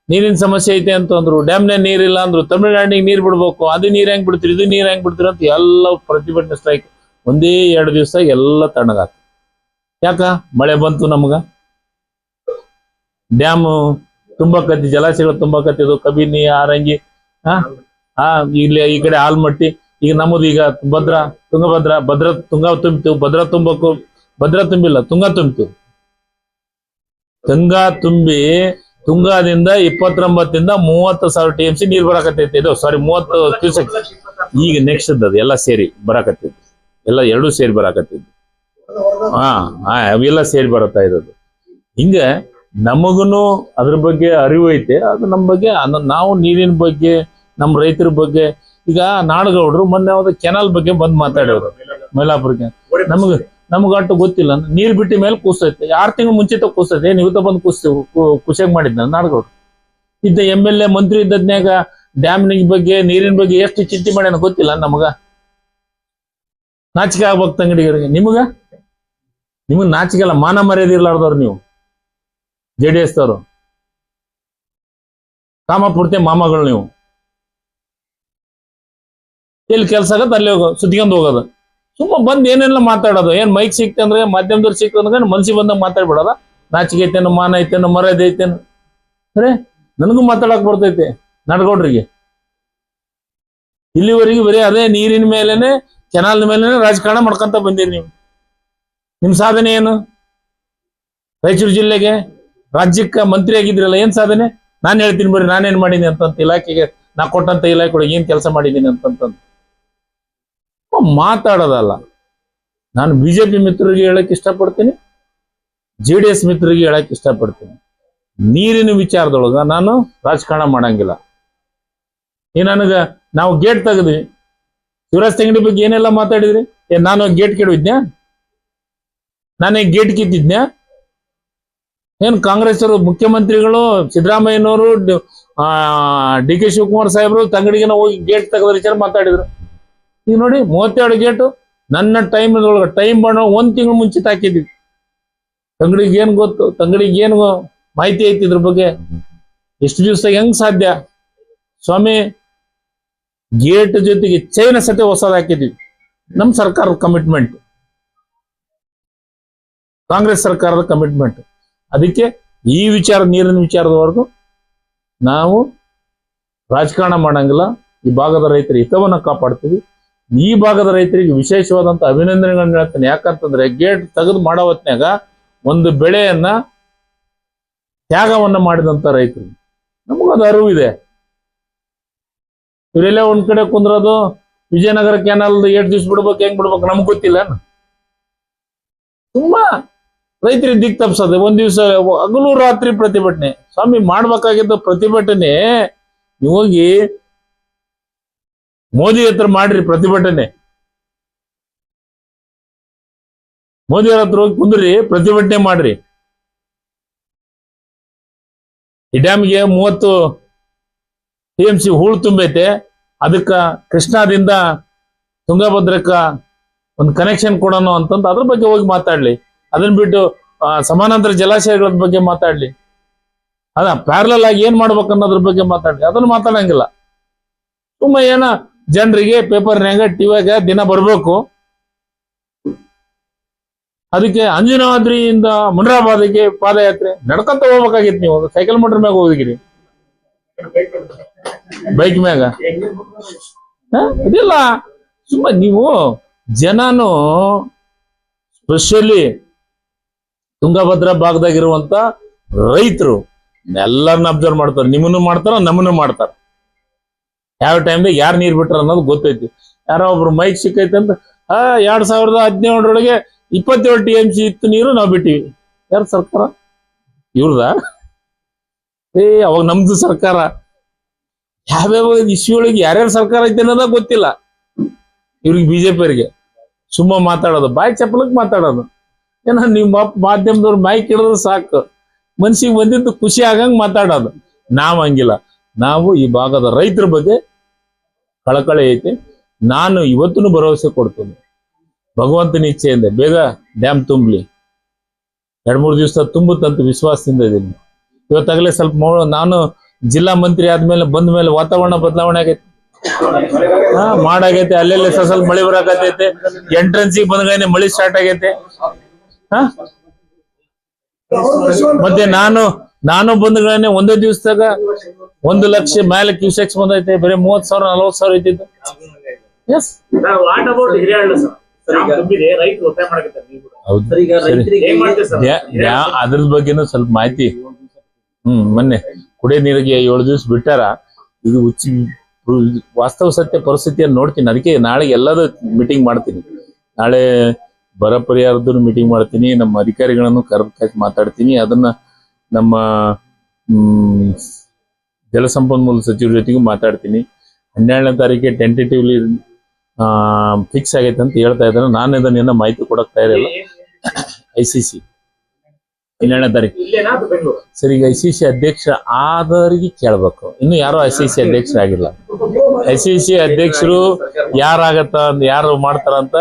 ನೀರಿನ ಸಮಸ್ಯೆ ಐತೆ ಅಂತಂದ್ರು, ಡ್ಯಾಮ್ನ ನೀರಿಲ್ಲ ಅಂದ್ರು, ತಮಿಳ್ನಾಡಿಗೆ ನೀರ್ ಬಿಡ್ಬೇಕು, ಅದು ನೀರ್ ಹೆಂಗ್ ಬಿಡ್ತೀರಿ, ಇದು ನೀರ್ ಹೆಂಗ್ ಬಿಡ್ತೀರಿ ಅಂತ ಎಲ್ಲ ಪ್ರತಿಭಟನೆ ಸ್ಟ್ರೈಕ್ ಒಂದೇ 2 ದಿವಸ ಎಲ್ಲ ತಣ್ಣಗಾತ. ಯಾಕ? ಮಳೆ ಬಂತು, ನಮ್ಗ ಡ್ಯಾಮ್ ತುಂಬಾಕತ್ತಿ, ಜಲಾಶಯಗಳು ತುಂಬಾಕತ್ತಿದ್ವು, ಕಬಿನಿ, ಆರಂಗಿ, ಇಲ್ಲಿ ಈ ಕಡೆ ಆಲ್ಮಟ್ಟಿ. ಈಗ ನಮ್ಮದು ಈಗ ತುಂಗಭದ್ರಾ ತುಂಗಾ ತುಂಬಿತು. ಭದ್ರಾ ತುಂಬಿಲ್ಲ, ತುಂಗಾ ತುಂಬಿತು. ತುಂಗಾ ತುಂಬಿ ತುಂಗಾದಿಂದ 29ರಿಂದ 30,000 TMC ನೀರ್ ಬರಾಕತ್ತೈತಿ. ಇದು ಸಾರಿ 30 ಕ್ಯೂಸೆಕ್. ಈಗ ನೆಕ್ಸ್ಟ್ ಅದು ಎಲ್ಲ ಸೇರಿ ಬರಾಕತ್ತಿದ್ದು, ಎಲ್ಲ 2 ಸೇರಿ ಬರಾಕತ್ತಿದ್ದು. ಅವೆಲ್ಲ ಸೇರಿ ಬರತ್ತಾ ಇರೋದು. ಹಿಂಗ ನಮಗೂನು ಅದ್ರ ಬಗ್ಗೆ ಅರಿವು ಐತೆ. ಅದು ನಮ್ಮ ಬಗ್ಗೆ, ನಾವು ನೀರಿನ ಬಗ್ಗೆ, ನಮ್ಮ ರೈತರ ಬಗ್ಗೆ. ಈಗ ನಾಡಗೌಡರು ಮೊನ್ನೆ ಯಾವ್ದು ಕೆನಾಲ್ ಬಗ್ಗೆ ಬಂದ್ ಮಾತಾಡೋರು ಮೈಲಾಪುರಕ್ಕೆ. ನಮಗಟ್ಟು ಗೊತ್ತಿಲ್ಲ. ನೀರ್ ಬಿಟ್ಟ ಮೇಲೆ ಕೂಸೈತೆ, 6 ತಿಂಗಳು ಮುಂಚಿತ ಕೂಸೈತೆ. ನೀವತ್ತ ಬಂದು ಖುಷಿಯಾಗಿ ಮಾಡಿದ್ನ ನಾಡಗೌಡ್ರು. ಇದ್ದ MLA ಮಂತ್ರಿ ಇದ್ದದ್ನ್ಯಾಗ ಡ್ಯಾಮ್ ಬಗ್ಗೆ, ನೀರಿನ ಬಗ್ಗೆ ಎಷ್ಟು ಚಿಂತೆ ಮಾಡ್ಯಾನ ಗೊತ್ತಿಲ್ಲ ನಮಗ. ನಾಚಿಕೆ ಆಗ್ಬೇಕು ತಂಗಡಿಗರಿಗೆ. ನಿಮಗ್ ನಾಚಿಕೆ ಅಲ್ಲ, ಮಾನ ಮರ್ಯಾದೆ ಇರ್ಲಾರ್ದವ್ರು ನೀವು JDS ದವರು. ಕಾಮಪೂರ್ತಿ ಮಾಮಗಳು ನೀವು. ಎಲ್ಲಿ ಕೆಲ್ಸ ಆಗತ್ತೆ ಅಲ್ಲಿ ಸುತ್ಕೊಂಡು ಹೋಗೋದು. ಸುಮ್ಮ ಬಂದ್ ಏನೆಲ್ಲ ಮಾತಾಡೋದು. ಏನ್ ಮೈಕ್ ಸಿಕ್ತೆ ಅಂದ್ರೆ, ಮಾಧ್ಯಮದವ್ರು ಸಿಕ್ತಂದ್ರೆ ಮನ್ಸಿಗೆ ಬಂದಾಗ ಮಾತಾಡ್ಬಿಡೋದ. ನಾಚಿಕೆ ಐತೇನು, ಮಾನ ಐತೇನು, ಮರ್ಯಾದೆ ಐತೇನು? ಅರೆ ನನಗೂ ಮಾತಾಡಕ್ ಬರ್ತೈತೆ ನಾಡಗೌಡ್ರಿಗೆ. ಇಲ್ಲಿವರೆಗೆ ಬರೀ ಅದೇ ನೀರಿನ ಮೇಲೆನೆ, ಕೆನಾಲ್ ಮೇಲೆನೆ ರಾಜಕಾರಣ ಮಾಡ್ಕೊಂತ ಬಂದಿರಿ ನೀವು. ನಿಮ್ ಸಾಧನೆ ಏನು? ರಾಯಚೂರು ಜಿಲ್ಲೆಗೆ ರಾಜ್ಯಕ್ಕೆ ಮಂತ್ರಿ ಆಗಿದ್ರಲ್ಲ, ಏನ್ ಸಾಧನೆ? ನಾನು ಹೇಳ್ತೀನಿ ಬರ್ರಿ, ನಾನೇನ್ ಮಾಡೀನಿ ಅಂತಂತ ಇಲಾಖೆಗೆ, ನಾ ಕೊಟ್ಟಂತ ಇಲಾಖೆ ಒಳಗೆ ಏನ್ ಕೆಲಸ ಮಾಡಿದ್ದೀನಿ ಅಂತಂತ ಮಾತಾಡೋದಲ್ಲ. ನಾನು BJP ಮಿತ್ರರಿಗೆ ಹೇಳಕ್ ಇಷ್ಟಪಡ್ತೀನಿ, JDS ಮಿತ್ರರಿಗೆ ಹೇಳಕ್ ಇಷ್ಟಪಡ್ತೀನಿ. ನೀರಿನ ವಿಚಾರದೊಳಗ ನಾನು ರಾಜಕಾರಣ ಮಾಡಂಗಿಲ್ಲ. ನಾವು ಗೇಟ್ ತೆಗೆದ್ವಿ, ಶಿವರಾಜ್ ತಂಗಡಿ ಬಗ್ಗೆ ಏನೆಲ್ಲ ಮಾತಾಡಿದ್ರಿ. ನಾನು ಗೇಟ್ ಕೆಡವಿದ್ನ್ಯಾ? ನಾನೇ ಗೇಟ್ ಕಿತ್ತಿದ್ನ್ಯಾ? ಏನ್ ಕಾಂಗ್ರೆಸ್ ಅವರು ಮುಖ್ಯಮಂತ್ರಿಗಳು ಸಿದ್ದರಾಮಯ್ಯನವರು, DK ಶಿವಕುಮಾರ್ ಸಾಹೇಬರು ತಂಗಡಿಗೆ ಹೋಗಿ ಗೇಟ್ ತೆಗೆದ ವಿಚಾರ ಮಾತಾಡಿದ್ರು. ಈಗ ನೋಡಿ 32 ಗೇಟು ನನ್ನ ಟೈಮ್ ಬಣ್ಣ 1 ತಿಂಗಳು ಮುಂಚಿತ ಹಾಕಿದ್ವಿ. ತಂಗಡಿಗೆ ಏನ್ ಗೊತ್ತು, ತಂಗಡಿಗೆ ಏನು ಮಾಹಿತಿ ಐತಿ ಇದ್ರ ಬಗ್ಗೆ? ಎಷ್ಟು ದಿವಸ ಹೆಂಗ್ ಸಾಧ್ಯ ಸ್ವಾಮಿ? ಗೇಟ್ ಜೊತೆಗೆ ಚೈನ ಸತೆ ಹೊಸದ್ ಹಾಕಿದ್ವಿ. ನಮ್ ಸರ್ಕಾರದ ಕಮಿಟ್ಮೆಂಟ್, ಕಾಂಗ್ರೆಸ್ ಸರ್ಕಾರದ ಕಮಿಟ್ಮೆಂಟ್. ಅದಕ್ಕೆ ಈ ವಿಚಾರ, ನೀರಿನ ವಿಚಾರದವರೆಗೂ ನಾವು ರಾಜಕಾರಣ ಮಾಡಂಗಿಲ್ಲ. ಈ ಭಾಗದ ರೈತರ ಹಿತವನ್ನ ಕಾಪಾಡ್ತೀವಿ. ಈ ಭಾಗದ ರೈತರಿಗೆ ವಿಶೇಷವಾದಂತ ಅಭಿನಂದನೆಗಳನ್ನ ಹೇಳ್ತೇನೆ. ಯಾಕಂತಂದ್ರೆ ಗೇಟ್ ತೆಗೆದು ಮಾಡೋ ಹೊತ್ನ್ಯಾಗ ಒಂದು ಬೆಳೆಯನ್ನ ತ್ಯಾಗವನ್ನ ಮಾಡಿದಂತ ರೈತರು, ನಮಗದು ಅರಿವು ಇದೆ. ಇವರೆಲ್ಲ ಒಂದ್ ಕಡೆ ಕುಂದ್ರೋದು, ವಿಜಯನಗರ ಕೆನಾಲ್ 8 ದಿವ್ಸ ಬಿಡ್ಬೇಕು, ಹೆಂಗ್ ಬಿಡ್ಬೇಕು ನಮ್ಗೆ ಗೊತ್ತಿಲ್ಲ. ತುಂಬಾ ರೈತರಿಗೆ ದಿಕ್ ತಪ್ಸೋದು. ಒಂದ್ ದಿವ್ಸ ಹಗಲು ರಾತ್ರಿ ಪ್ರತಿಭಟನೆ. ಸ್ವಾಮಿ, ಮಾಡ್ಬೇಕಾಗಿದ್ದ ಪ್ರತಿಭಟನೆ ನೀವು ಹೋಗಿ ಮೋದಿ ಹತ್ರ ಮಾಡ್ರಿ ಪ್ರತಿಭಟನೆ. ಮೋದಿ ಹತ್ರ ಹೋಗಿ ಕುಂದ್ರಿ, ಪ್ರತಿಭಟನೆ ಮಾಡ್ರಿ. ಈ ಡ್ಯಾಮ್ಗೆ 30 TMC ಹೂಳು ತುಂಬೈತೆ. ಅದಕ್ಕ ಕೃಷ್ಣಾದಿಂದ ತುಂಗಭದ್ರಕ್ಕ ಒಂದು ಕನೆಕ್ಷನ್ ಕೊಡೋಣ ಅಂತಂದು ಅದ್ರ ಬಗ್ಗೆ ಹೋಗಿ ಮಾತಾಡ್ಲಿ. ಅದನ್ನ ಬಿಟ್ಟು ಸಮಾನಾಂತರ ಜಲಾಶಯಗಳ ಬಗ್ಗೆ ಮಾತಾಡ್ಲಿ. ಪ್ಯಾರಲಲ್ ಆಗಿ ಏನ್ ಮಾಡ್ಬೇಕು ಅನ್ನೋದ್ರ ಬಗ್ಗೆ ಮಾತಾಡ್ಲಿ. ಅದನ್ನ ಮಾತಾಡಂಗಿಲ್ಲ. ಸುಮ್ಮ ಏನ ಜನರಿಗೆ ಪೇಪರ್ನ್ಯಾಗ, ಟಿವಿಯಾಗ ದಿನ ಬರ್ಬೇಕು. ಅದಕ್ಕೆ ಅಂಜನಾದ್ರಿಯಿಂದ ಮುನ್ರಾಬಾದಿಗೆ ಪಾದಯಾತ್ರೆ ನಡ್ಕೊಂತ ಹೋಗ್ಬೇಕಾಗಿತ್ತು. ನೀವು ಸೈಕಲ್ ಮೋಟರ್ ಮ್ಯಾಗ ಹೋಗಿರಿ. ಬೈಕ್ ಮ್ಯಾಗ ಇದಿಲ್ಲ. ಸುಮ್ಮ ನೀವು ಜನನು ಸ್ಪೆಷಲಿ ತುಂಗಭದ್ರಾ ಭಾಗದಾಗಿರುವಂತ ರೈತರು ಎಲ್ಲರನ್ನ ಅಬ್ಸರ್ವ್ ಮಾಡ್ತಾರೆ. ನಿಮ್ಮನ್ನು ಮಾಡ್ತಾರ, ನಮ್ಮನ್ನು ಮಾಡ್ತಾರ. ಯಾವ ಟೈಮ್ದಾಗ ಯಾರು ನೀರ್ ಬಿಟ್ರ ಅನ್ನೋದು ಗೊತ್ತೈತಿ. ಯಾರೋ ಒಬ್ರು ಮೈಕ್ ಸಿಕ್ಕೈತೆ ಅಂತ 2017 27 TMC ಇತ್ತು ನೀರು ನಾವು ಬಿಟ್ಟಿವಿ. ಯಾರು ಸರ್ಕಾರ? ಇವ್ರದ? ಅವಾಗ ನಮ್ದು ಸರ್ಕಾರ. ಯಾವ್ಯಾವ ಇಶ್ಯೂ ಒಳಗೆ ಯಾರ್ಯಾರ ಸರ್ಕಾರ ಐತೆ ಅನ್ನೋದ ಗೊತ್ತಿಲ್ಲ ಇವ್ರಿಗೆ, ಬಿಜೆಪಿಯವರಿಗೆ. ಸುಮ್ಮ ಮಾತಾಡೋದು, ಬಾಯಿ ಚಪ್ಪಲಕ್ಕೆ ಮಾತಾಡೋದು. ಏನ ನಿಮ್ಮ ಮಾಧ್ಯಮದವ್ರು ಮೈಕ್ ಹಿಡಿದ್ರೆ ಸಾಕು, ಮನ್ಸಿಗೆ ಬಂದಿದ್ದು ಖುಷಿ ಆಗಂಗ್ ಮಾತಾಡೋದು. ನಾವ್ ಹಂಗಿಲ್ಲ. ನಾವು ಈ ಭಾಗದ ರೈತರ ಬಗ್ಗೆ ಕಳಕಳಿ ಐತಿ. ನಾನು ಇವತ್ತೂ ಭರವಸೆ ಕೊಡ್ತೀನಿ, ಭಗವಂತನ ಇಚ್ಛೆಯಿಂದ ಬೇಗ ಡ್ಯಾಮ್ ತುಂಬಲಿ. 2-3 ದಿವಸ ತುಂಬುತ್ತಂತ ವಿಶ್ವಾಸದಿಂದ ಇದ್ದೀನಿ. ಇವತ್ತಾಗಲೇ ಸ್ವಲ್ಪ ನಾನು ಜಿಲ್ಲಾ ಮಂತ್ರಿ ಆದ್ಮೇಲೆ ಬಂದ ಮೇಲೆ ವಾತಾವರಣ ಬದಲಾವಣೆ ಆಗೈತೆ. ಮಾಡಾಗೈತೆ, ಅಲ್ಲೆಲ್ಲ ಸ್ವಲ್ಪ ಮಳೆ ಬರಾಕತೈತೆ. ಎಂಟ್ರೆನ್ಸಿಗೆ ಬಂದ್ಗಾನೆ ಮಳಿ ಸ್ಟಾರ್ಟ್ ಆಗೈತೆ. ಮತ್ತೆ ನಾನು ಬಂದ್ಗಾನೆ ಒಂದೇ ದಿವಸದಾಗ 1 ಲಕ್ಷ ಮೇಲೆ ಕ್ಯೂಸೆಕ್ಸ್ ಬಂದೈತೆ. ಬರೀ 30,000 40,000 ಇದ್ದಿದ್ದು. ಎಸ್, ಅದ್ರ ಬಗ್ಗೆನೂ ಸ್ವಲ್ಪ ಮಾಹಿತಿ. ಮೊನ್ನೆ ಕುಡಿಯ ನೀರಿಗೆ 7 ದಿವಸ ಬಿಟ್ಟಾರ. ಇದು ವಾಸ್ತವ ಸತ್ಯ ಪರಿಸ್ಥಿತಿಯನ್ನು ನೋಡ್ತೀನಿ. ಅದಕ್ಕೆ ನಾಳೆ ಎಲ್ಲದ ಮೀಟಿಂಗ್ ಮಾಡ್ತೀನಿ. ನಾಳೆ ಬರ ಪರಿಹಾರದ್ದು ಮೀಟಿಂಗ್ ಮಾಡ್ತೀನಿ. ನಮ್ಮ ಅಧಿಕಾರಿಗಳನ್ನು ಕರೆದು ಮಾತಾಡ್ತೀನಿ. ಅದನ್ನ ನಮ್ಮ ಜಲಸಂಪನ್ಮೂಲ ಸಚಿವರ ಜೊತೆಗೂ ಮಾತಾಡ್ತೀನಿ. 12ನೇ ತಾರೀಕಿಗೆ ಟೆಂಟೇಟಿವ್ಲಿ ಫಿಕ್ಸ್ ಆಗೈತೆ ಅಂತ ಹೇಳ್ತಾ ಇದ್ದಾರೆ. ನಾನು ಇದನ್ನ ಮಾಹಿತಿ ಕೊಡಕ್ ತಯಾರಿಲ್ಲ. ICC 12ನೇ ತಾರೀಕು. ಸರ್, ಈಗ ICC ಅಧ್ಯಕ್ಷ ಆದವರಿಗೆ ಕೇಳ್ಬೇಕು. ಇನ್ನು ಯಾರು ICC ಅಧ್ಯಕ್ಷರಾಗಿಲ್ಲ. ICC ಅಧ್ಯಕ್ಷರು ಯಾರು ಮಾಡ್ತಾರಂತ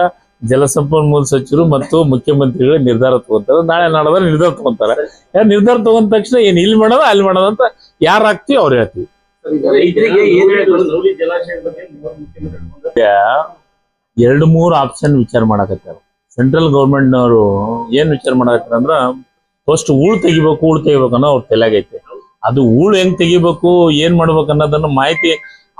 ಜಲಸಂಪನ್ಮೂಲ ಸಚಿವರು ಮತ್ತು ಮುಖ್ಯಮಂತ್ರಿಗಳು ನಿರ್ಧಾರ ತಗೊಂತಾರೆ. ನಾಳೆ ನಾಡದ ನಿರ್ಧಾರ ತಗೊಂತಾರೆ. ನಿರ್ಧಾರ ತಗೊಂಡ ತಕ್ಷಣ ಏನ್ ಇಲ್ಲಿ ಮಾಡೋದ ಅಲ್ಲಿ ಮಾಡೋದ ಅಂತ ಯಾರು ಹಾಕ್ತಿವಿ ಅವ್ರು ಹೇಳ್ತೀವಿ. 2-3 ಆಪ್ಷನ್ ವಿಚಾರ ಮಾಡಕತ್ತಾರ. ಸೆಂಟ್ರಲ್ ಗೌರ್ಮೆಂಟ್ನವರು ಏನ್ ವಿಚಾರ ಮಾಡಕತ್ತಾರ ಅಂದ್ರ, ಫಸ್ಟ್ ಹೂಳು ತೆಗಿಬೇಕು ಅನ್ನೋ ಅವ್ರ ತಲೆಗೈತೆ. ಅದು ಹೂಳು ಹೆಂಗ್ ತೆಗಿಬೇಕು, ಏನ್ ಮಾಡ್ಬೇಕು ಅನ್ನೋದನ್ನ ಮಾಹಿತಿ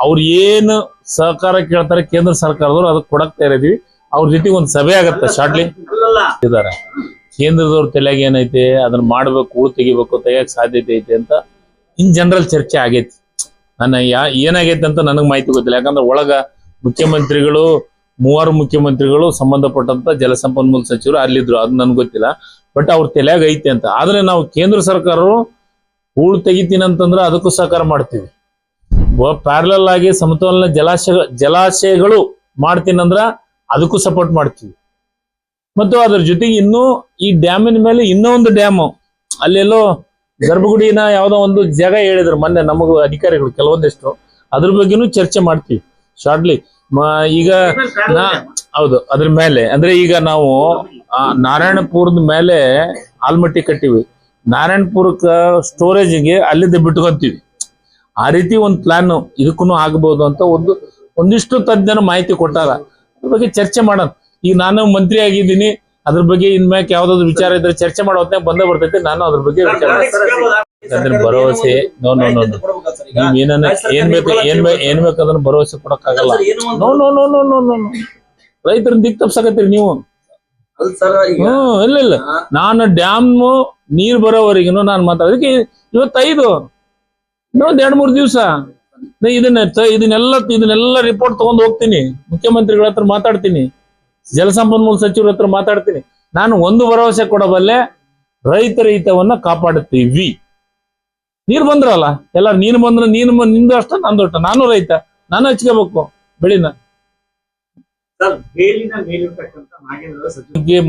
ಅವ್ರು ಏನು ಸಹಕಾರ ಕೇಳ್ತಾರೆ ಕೇಂದ್ರ ಸರ್ಕಾರದವ್ರು ಅದಕ್ಕೆ ಕೊಡಕ್ ತಯಾರಿದೀವಿ. ಅವ್ರ ಜೊತೆಗೆ ಒಂದು ಸಭೆ ಆಗತ್ತೆ ಶಾರ್ಟ್ಲಿ ಇದಾರೆ. ಕೇಂದ್ರದವ್ರ ತಲೆಗೆ ಏನೈತೆ, ಅದನ್ನ ಮಾಡ್ಬೇಕು, ಹೂಳು ತೆಗಿಯಕ್ ಸಾಧ್ಯತೆ ಐತೆ ಅಂತ ಇನ್ ಜನರಲ್ ಚರ್ಚೆ ಆಗೈತಿ. ಏನಾಗೈತೆ ಅಂತ ನನಗ್ ಮಾಹಿತಿ ಗೊತ್ತಿಲ್ಲ. ಯಾಕಂದ್ರೆ ಒಳಗ ಮುಖ್ಯಮಂತ್ರಿಗಳು 3 ಮುಖ್ಯಮಂತ್ರಿಗಳು ಸಂಬಂಧಪಟ್ಟಂತ ಜಲಸಂಪನ್ಮೂಲ ಸಚಿವರು ಅಲ್ಲಿದ್ರು. ಅದು ನನ್ಗೆ ಗೊತ್ತಿಲ್ಲ. ಬಟ್ ಅವ್ರ ತಲೆಯಾಗ ಐತೆ ಅಂತ. ಆದ್ರೆ ನಾವು ಕೇಂದ್ರ ಸರ್ಕಾರರು ಹೂಳು ತೆಗಿತೀನಿ ಅಂತಂದ್ರೆ ಅದಕ್ಕೂ ಸಹಕಾರ ಮಾಡ್ತೀವಿ. ಪ್ಯಾರಲಲ್ ಆಗಿ ಸಮತೋಲನ ಜಲಾಶಯಗಳು ಮಾಡ್ತೀನಂದ್ರ ಅದಕ್ಕೂ ಸಪೋರ್ಟ್ ಮಾಡ್ತೀವಿ. ಮತ್ತು ಅದ್ರ ಜೊತೆಗೆ ಇನ್ನೂ ಈ ಡ್ಯಾಮಿನ ಮೇಲೆ ಇನ್ನೂ ಒಂದು ಡ್ಯಾಮು ಅಲ್ಲೆಲ್ಲೋ ಗರ್ಭಗುಡಿನ ಯಾವ್ದೋ ಒಂದು ಜಾಗ ಹೇಳಿದ್ರು ಮೊನ್ನೆ ನಮಗೂ ಅಧಿಕಾರಿಗಳು ಕೆಲವೊಂದಿಷ್ಟು. ಅದ್ರ ಬಗ್ಗೆನೂ ಚರ್ಚೆ ಮಾಡ್ತೀವಿ ಶಾರ್ಟ್ಲಿ. ಈಗ ಹೌದು, ಅದ್ರ ಮೇಲೆ ಅಂದ್ರೆ ಈಗ ನಾವು ನಾರಾಯಣಪುರದ ಮೇಲೆ ಆಲ್ಮಟ್ಟಿ ಕಟ್ಟಿವಿ. ನಾರಾಯಣಪುರಕ್ಕ ಸ್ಟೋರೇಜ್ಗೆ ಅಲ್ಲಿದ್ದ ಬಿಟ್ಕೊಂತೀವಿ. ಆ ರೀತಿ ಒಂದು ಪ್ಲಾನ್ ಇದಕ್ಕೂ ಆಗಬಹುದು ಅಂತ ಒಂದಿಷ್ಟು ತಜ್ಞರು ಮಾಹಿತಿ ಕೊಟ್ಟಾರ. ಅದ್ರ ಬಗ್ಗೆ ಚರ್ಚೆ ಮಾಡೋಣ. ಈಗ ನಾನು ಮಂತ್ರಿ ಆಗಿದ್ದೀನಿ, ಅದ್ರ ಬಗ್ಗೆ ಇನ್ಮ್ಯಾಕ್ ಯಾವ್ದಾದ್ರು ವಿಚಾರ ಇದ್ರೆ ಚರ್ಚೆ ಮಾಡೋ ಹೊತ್ನಾಗ ಬಂದೇ ಬರ್ತೈತೆ. ನಾನು ಅದ್ರ ಬಗ್ಗೆ ವಿಚಾರ ಅದ್ರ ಭರವಸೆ ನೀವ್ ಏನ್ ಬೇಕು ಅದನ್ನ ಭರವಸೆ ಕೊಡಕ್ಕಾಗಲ್ಲ. ನೋ ರೈತರನ್ನ ದಿಕ್ ತಪ್ಸಕತ್ತೀರಿ ನೀವು. ಇಲ್ಲ ನಾನು ಡ್ಯಾಮ್ ನೀರ್ ಬರೋವರೆಗೂ ನಾನು ಮಾತಾಡೋದಕ್ಕೆ ಇವತ್ತು 5 ಇನ್ನೊಂದ್ 2-3 ದಿವಸ ಇದನ್ನೆಲ್ಲ ರಿಪೋರ್ಟ್ ತಗೊಂಡ್ ಹೋಗ್ತೀನಿ. ಮುಖ್ಯಮಂತ್ರಿಗಳ ಹತ್ರ ಮಾತಾಡ್ತೀನಿ, ಜಲಸಂಪನ್ಮೂಲ ಸಚಿವರ ಹತ್ರ ಮಾತಾಡ್ತೀನಿ. ನಾನು ಒಂದು ಭರವಸೆ ಕೊಡಬಲ್ಲೆ, ರೈತರ ಹಿತವನ್ನ ಕಾಪಾಡುತ್ತೀವಿ. ನೀರ್ ಬಂದ್ರಲ್ಲ ಎಲ್ಲ, ನೀನು ಬಂದ್ರೆ ನಿಂದು ಅಷ್ಟ ನಂದು ಅಷ್ಟ. ನಾನು ರೈತ, ನಾನು ಹಚ್ಕೋಬೇಕು ಬೆಳಿನ.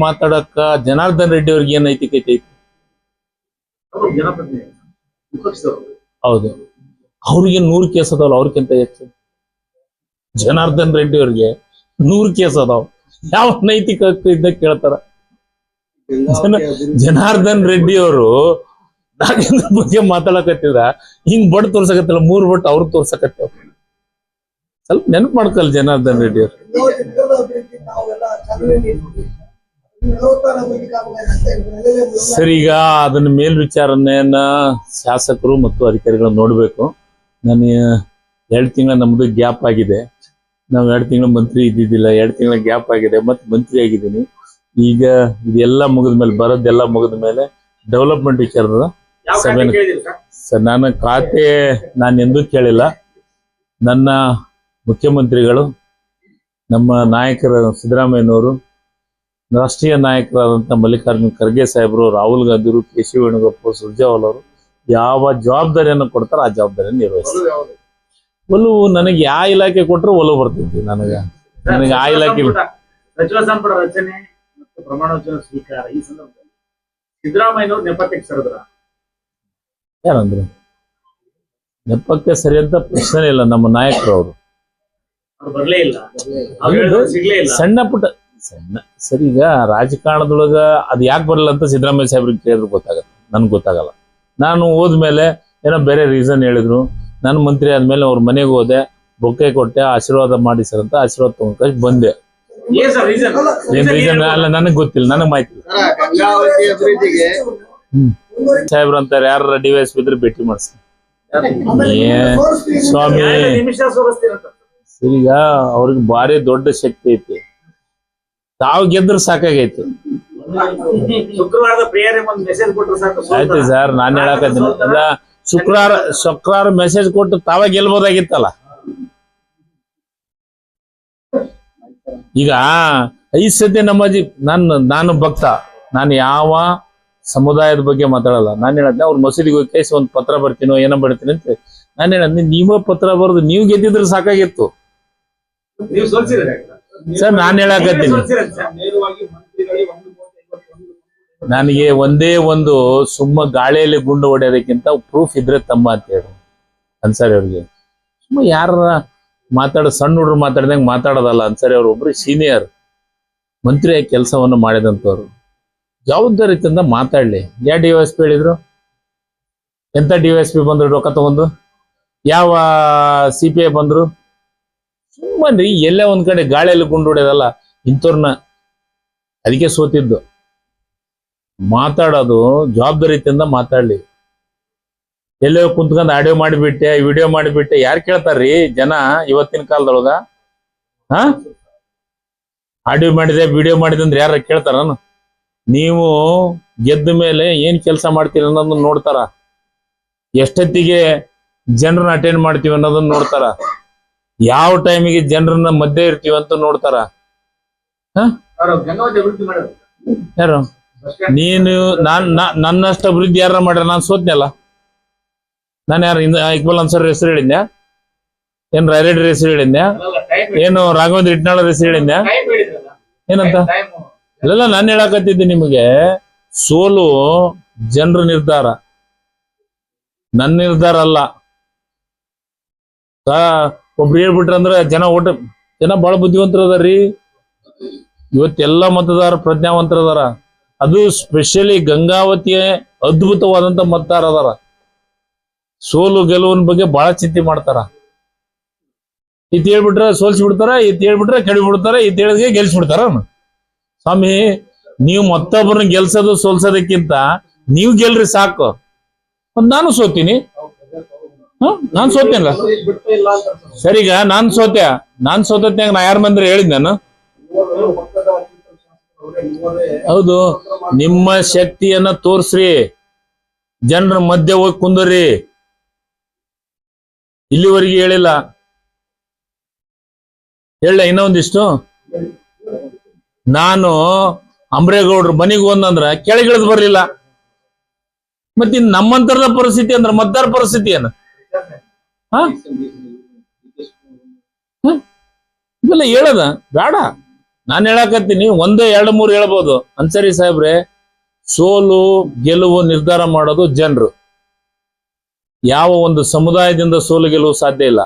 ಮಾತಾಡಕ್ಕ ಜನಾರ್ದನ್ ರೆಡ್ಡಿ ಅವ್ರಿಗೆ ಏನ್ ನೈತಿಕತೆ ಐತಿ? ಹೌದು, ಅವ್ರಿಗೆ 100 ಕೇಸ್ ಅದಾವಲ್ಲ, ಅವ್ರಿಗಿಂತ ಹೆಚ್ಚು. ಜನಾರ್ದನ್ ರೆಡ್ಡಿ ಅವ್ರಿಗೆ 100 ಕೇಸ್ ಅದಾವ. ಯಾವ ನೈತಿಕ ಹಕ್ಕು ಇದ್ದ ಕೇಳ್ತಾರ? ಜನಾರ್ದನ್ ರೆಡ್ಡಿ ಅವರು ನಾಗೇಂದ್ರ ಬಗ್ಗೆ ಮಾತಾಡಕತ್ತಿದ್ರ ಹಿಂಗ್ ಬಟ್ ತೋರ್ಸಕತ್ತಿಲ್ಲ, 3 ಬಟ್ ಅವ್ರು ತೋರ್ಸಕತ್ತೇವ. ಸ್ವಲ್ಪ ನೆನಪು ಮಾಡ್ಕಲ್ ಜನಾರ್ದನ್ ರೆಡ್ಡಿ ಅವ್ರು. ಸರಿ, ಈಗ ಅದನ್ನ ಮೇಲ್ವಿಚಾರಣೆಯನ್ನ ಶಾಸಕರು ಮತ್ತು ಅಧಿಕಾರಿಗಳು ನೋಡ್ಬೇಕು. ನಾನು 2 ತಿಂಗಳ ನಮ್ದು ಗ್ಯಾಪ್ ಆಗಿದೆ. ನಾವು 2 ತಿಂಗಳು ಮಂತ್ರಿ ಇದ್ದಿದ್ದಿಲ್ಲ, 2 ತಿಂಗಳ ಗ್ಯಾಪ್ ಆಗಿದೆ, ಮತ್ತೆ ಮಂತ್ರಿ ಆಗಿದ್ದೀನಿ. ಈಗ ಇದೆಲ್ಲ ಮುಗಿದ್ಮೇಲೆ ಬರೋದೆಲ್ಲ ಮುಗಿದ್ಮೇಲೆ ಡೆವಲಪ್ಮೆಂಟ್ ವಿಚಾರದ ಯಾವ ಸಭೆ ಖಾತೆ ಕೇಳಿದಿರಿ ಸರ್? ಸರ್, ನನ್ನ ಖಾತೆ ನಾನು ಎಂದೂ ಕೇಳಿಲ್ಲ. ನನ್ನ ಮುಖ್ಯಮಂತ್ರಿಗಳು, ನಮ್ಮ ನಾಯಕರ ಸಿದ್ದರಾಮಯ್ಯನವರು, ರಾಷ್ಟ್ರೀಯ ನಾಯಕರಾದಂಥ ಮಲ್ಲಿಕಾರ್ಜುನ ಖರ್ಗೆ ಸಾಹೇಬರು, ರಾಹುಲ್ ಗಾಂಧಿರು, ಕೆ ಸಿ ವೇಣುಗೋಪಾಲ್, ಸುರ್ಜೇವಾಲಾ ಅವರು ಯಾವ ಜವಾಬ್ದಾರಿಯನ್ನು ಕೊಡ್ತಾರೆ ಆ ಜವಾಬ್ದಾರಿಯನ್ನು ನಿರ್ವಹಿಸ್ತಾರೆ. ಒಲವು ನನಗೆ ಯಾವ ಇಲಾಖೆ ಕೊಟ್ಟರು ಒಲವು ಬರ್ತೈತಿ. ನನಗೆ ಆ ಇಲಾಖೆ ಸಚಿವ ಸಂಪುಟ ರಚನೆ ಮತ್ತು ಪ್ರಮಾಣ ವಚನ ಸ್ವೀಕಾರ ಈ ಸಂದರ್ಭದಲ್ಲಿ ಸಿದ್ದರಾಮಯ್ಯನವರು ನೆಪಕ್ಕೆ ಸರಿದ್ರ? ಯಾರಂದ್ರು ನೆಪಕ್ಕೆ ಸರಿ ಅಂತ ಪ್ರಶ್ನೆ ಇಲ್ಲ. ನಮ್ಮ ನಾಯಕರು ಅವರು ಅವ್ರು ಬರ್ಲೇ ಇಲ್ಲ, ಅವ್ರು ಹೇಳಿದ್ರು ಸಿಗ್ಲೇ ಇಲ್ಲ. ಸಣ್ಣ ಸರಿ. ಈಗ ರಾಜಕಾರಣದೊಳಗ ಅದು ಯಾಕೆ ಬರಲ್ಲ ಅಂತ ಸಿದ್ದರಾಮಯ್ಯ ಸಾಹೇಬ್ರಿಗೆ ಕೇಳಿದ್ರು ಗೊತ್ತಾಗತ್ತೆ, ನನ್ಗೆ ಗೊತ್ತಾಗಲ್ಲ. ನಾನು ಹೋದ್ಮೇಲೆ ಏನೋ ಬೇರೆ ರೀಸನ್ ಹೇಳಿದ್ರು. ನಾನು ಮಂತ್ರಿ ಆದ್ಮೇಲೆ ಅವ್ರ ಮನೆಗೆ ಹೋದೆ, ಬೊಕ್ಕೆ ಕೊಟ್ಟೆ, ಆಶೀರ್ವಾದ ಮಾಡಿ ಸರ್ ಅಂತ ಆಶೀರ್ವಾದ ತಗೊಂಡು ಬಂದೆ. ಏನ್ ಸರ್ ರೀಸನ್? ಏನ್ ರೀಸನ್ ಅಲ್ಲ, ನನಗೆ ಗೊತ್ತಿಲ್ಲ, ನನಗೆ ಮಾಹಿತಿ ಇಲ್ಲ. ಗಂಗಾವತಿ ಅಭಿವೃದ್ಧಿಗೆ ಸಾಹೇಬ್ರು ಅಂತಾರೆ, ಯಾರ ಡಿವೈಸ್ ಬಿದ್ರೆ ಭೇಟಿ ಮಾಡಿಸ್ತಾರೆ. ಸ್ವಾಮಿ ನಿಮಿಷ ಸೋರಿಸ್ತೀರಂತ. ಈಗ ಅವ್ರಿಗೆ ಭಾರಿ ದೊಡ್ಡ ಶಕ್ತಿ ಐತಿ, ತಾವು ಗೆದ್ರೆ ಸಾಕಾಗೈತಿ. ಶುಕ್ರವಾರದ ಪ್ರೇಯರ್ ಒಂದು ಮೆಸೇಜ್ ಕೊಟ್ಟರು ಸಾಕು. ಆಯ್ತು ಸರ್, ನಾನು ಹೇಳಕತ್ತೀನಿ. ಅಲ್ಲ, ಶುಕ್ರವಾರ ಮೆಸೇಜ್ ಕೊಟ್ಟು ತಾವ ಗೆಲ್ಬೋದಾಗಿತ್ತಲ್ಲ. ಈಗ 5 ಸತಿ ನಮ್ಮಜ್ಜಿ, ನಾನು ಭಕ್ತ, ನಾನು ಯಾವ ಸಮುದಾಯದ ಬಗ್ಗೆ ಮಾತಾಡಲ್ಲ. ನಾನು ಹೇಳದ್ನೆ ಅವ್ರ ಮಸೀದಿಗೆ ಹೋಗಿ ಕೈಸಿ ಒಂದು ಪತ್ರ ಬರ್ತೀನೋ ಏನೋ ಬರ್ತೀನಿ ಅಂತ ನಾನು ಹೇಳದ್ನಿ. ನೀವೇ ಪತ್ರ ಬರೆದು ನೀವು ಗೆದ್ದಿದ್ರೆ ಸಾಕಾಗಿತ್ತು ನೀವು ಸೋಲ್ಸಿದ್ರೆ ಸರ್. ನಾನು ಹೇಳಕತ್ತೀನಿ, ನನಗೆ ಒಂದೇ ಒಂದು ಸುಮ್ಮ ಗಾಳಿಯಲ್ಲಿ ಗುಂಡು ಹೊಡೆಯೋದಕ್ಕಿಂತ ಪ್ರೂಫ್ ಇದ್ರೆ ತಮ್ಮ ಅಂತ ಹೇಳಿ ಅನ್ಸಾರಿ ಅವ್ರಿಗೆ. ಸುಮ್ಮ ಯಾರ ಸಣ್ಣ ಹುಡುಗರು ಮಾತಾಡ್ದಂಗೆ ಮಾತಾಡೋದಲ್ಲ. ಅನ್ಸಾರಿ ಅವ್ರು ಒಬ್ರು ಸೀನಿಯರ್ ಮಂತ್ರಿಯಾಗಿ ಕೆಲಸವನ್ನು ಮಾಡಿದಂಥವ್ರು, ಜವಾಬ್ದಾರಿಯಿಂದ ಮಾತಾಡ್ಲಿ. ಯಾವ DYSP ಹೇಳಿದ್ರು? ಎಂತ DYSP ಬಂದ್ರು ರೊಕ್ಕ ತಗೊಂಡು? ಯಾವ CPI ಬಂದ್ರು? ಸುಮ್ಮನ್ರಿ, ಎಲ್ಲೇ ಒಂದ್ ಕಡೆ ಗಾಳಿಯಲ್ಲಿ ಗುಂಡು ಹೊಡೆಯೋದಲ್ಲ ಇಂಥವ್ರನ್ನ. ಅದಕ್ಕೆ ಸೋತಿದ್ದು. ಮಾತಾಡೋದು ಜವಾಬ್ದಾರಿಯಿಂದ ಮಾತಾಡ್ಲಿ. ಎಲ್ಲೋ ಕುಂತ್ಕೊಂಡ್ ಆಡಿಯೋ ಮಾಡಿಬಿಟ್ಟೆ, ವಿಡಿಯೋ ಮಾಡಿಬಿಟ್ಟೆ, ಯಾರು ಕೇಳ್ತಾರ್ರಿ ಜನ ಇವತ್ತಿನ ಕಾಲದೊಳಗ? ಆಡಿಯೋ ಮಾಡಿದೆ, ವಿಡಿಯೋ ಮಾಡಿದೆ ಅಂದ್ರೆ ಯಾರ ಕೇಳ್ತಾರ? ನೀವು ಗೆದ್ದ ಮೇಲೆ ಏನ್ ಕೆಲಸ ಮಾಡ್ತೀರಿ ಅನ್ನೋದನ್ನ ನೋಡ್ತಾರ, ಎಷ್ಟೊತ್ತಿಗೆ ಜನರನ್ನ ಅಟೆಂಡ್ ಮಾಡ್ತೀವಿ ಅನ್ನೋದನ್ನ ನೋಡ್ತಾರ, ಯಾವ ಟೈಮಿಗೆ ಜನರನ್ನ ಮಧ್ಯೆ ಇರ್ತೀವಿ ಅಂತ ನೋಡ್ತಾರ. ಗಂಗಾವತಿ ಅಭಿವೃದ್ಧಿ ಮಾಡಿದ್ರು ಯಾರು? ನೀನು ನನ್ನಷ್ಟು ಅಭಿವೃದ್ಧಿ ಯಾರ ಮಾಡ್ಯಾರ? ನಾನು ಸೋತ್ನಲ್ಲ. ನಾನು ಯಾರು ಇಕ್ಬಾಲ್ ಅನ್ಸರ್ ಹೆಸರು ಹೇಳಿದ್ಯಾ? ಏನ್ ರೈರೆಡ್ಡಿ ಹೆಸರು ಹೇಳಿದ್ಯಾ? ಏನು ರಾಘವೇಂದ್ರ ಇಟ್ನಾಳ್ ಹೆಸರು ಹೇಳಿದ್ಯಾ? ಏನಂತ? ಇಲ್ಲ, ನಾನು ಹೇಳಕತ್ತಿದ್ದೆ ನಿಮಗೆ, ಸೋಲು ಜನರ ನಿರ್ಧಾರ, ನನ್ನ ನಿರ್ಧಾರ ಅಲ್ಲ. ಒಬ್ರು ಹೇಳ್ಬಿಟ್ರಂದ್ರೆ ಜನ ಬಹಳ ಬುದ್ಧಿವಂತರದಾರ್ರಿ. ಇವತ್ತೆಲ್ಲ ಮತದಾರ ಪ್ರಜ್ಞಾವಂತರದಾರ. ಅದು ಸ್ಪೆಷಲಿ ಗಂಗಾವತಿಯ ಅದ್ಭುತವಾದಂತ ಮತದಾರ ಅದಾರ. ಸೋಲು ಗೆಲುವಿನ ಬಗ್ಗೆ ಬಹಳ ಚಿಂತೆ ಮಾಡ್ತಾರ. ಇತ್ ಹೇಳ್ಬಿಟ್ರೆ ಸೋಲ್ಸಿಬಿಡ್ತಾರ, ಇತ್ ಹೇಳ್ಬಿಟ್ರೆ ಕೆಡಿಬಿಡ್ತಾರ, ಇತ್ ಹೇಳಿದ್ರೆ ಗೆಲ್ಸ್ಬಿಡ್ತಾರ. ಸ್ವಾಮಿ, ನೀವು ಮತ್ತೊಬ್ಬರನ್ನ ಗೆಲ್ಸೋದು ಸೋಲ್ಸೋದಕ್ಕಿಂತ ನೀವು ಗೆಲ್ರಿ ಸಾಕು. ನಾನು ಸೋತೀನಿ, ನಾನ್ ಸೋತೇನಲ್ಲ. ಸರಿಗ ನಾನ್ ಸೋತ್ಯಾಗ ನಾ ಯಾರ ಮಂದ್ರೆ ಹೇಳಿದ್ ನಾನು? ಹೌದು, ನಿಮ್ಮ ಶಕ್ತಿಯನ್ನ ತೋರ್ಸ್ರಿ, ಜನರ ಮಧ್ಯೆ ಹೋಗಿ ಕುಂದರ್ರಿ. ಇಲ್ಲಿವರೆಗೆ ಹೇಳಿಲ್ಲ, ಹೇಳ ಇನ್ನೊಂದಿಷ್ಟು. ನಾನು ಅಂಬ್ರೇಗೌಡ್ರು ಮನೆಗೆ ಒಂದಂದ್ರ ಕೆಳಗಿಳಿದ್ ಬರ್ಲಿಲ್ಲ. ಮತ್ತೆ ನಮ್ಮಂತರದ ಪರಿಸ್ಥಿತಿ ಅಂದ್ರ ಮತದಾರ ಪರಿಸ್ಥಿತಿ ಏನು? ಇವೆಲ್ಲ ಹೇಳದ ಬೇಡ. ನಾನು ಹೇಳಕತ್ತೀನಿ, 1, 2, 3 ಹೇಳ್ಬೋದು. ಅನ್ಸರಿ ಸಾಹೇಬ್ರೆ, ಸೋಲು ಗೆಲುವು ನಿರ್ಧಾರ ಮಾಡೋದು ಜನರು. ಯಾವ ಒಂದು ಸಮುದಾಯದಿಂದ ಸೋಲು ಗೆಲುವು ಸಾಧ್ಯ ಇಲ್ಲ.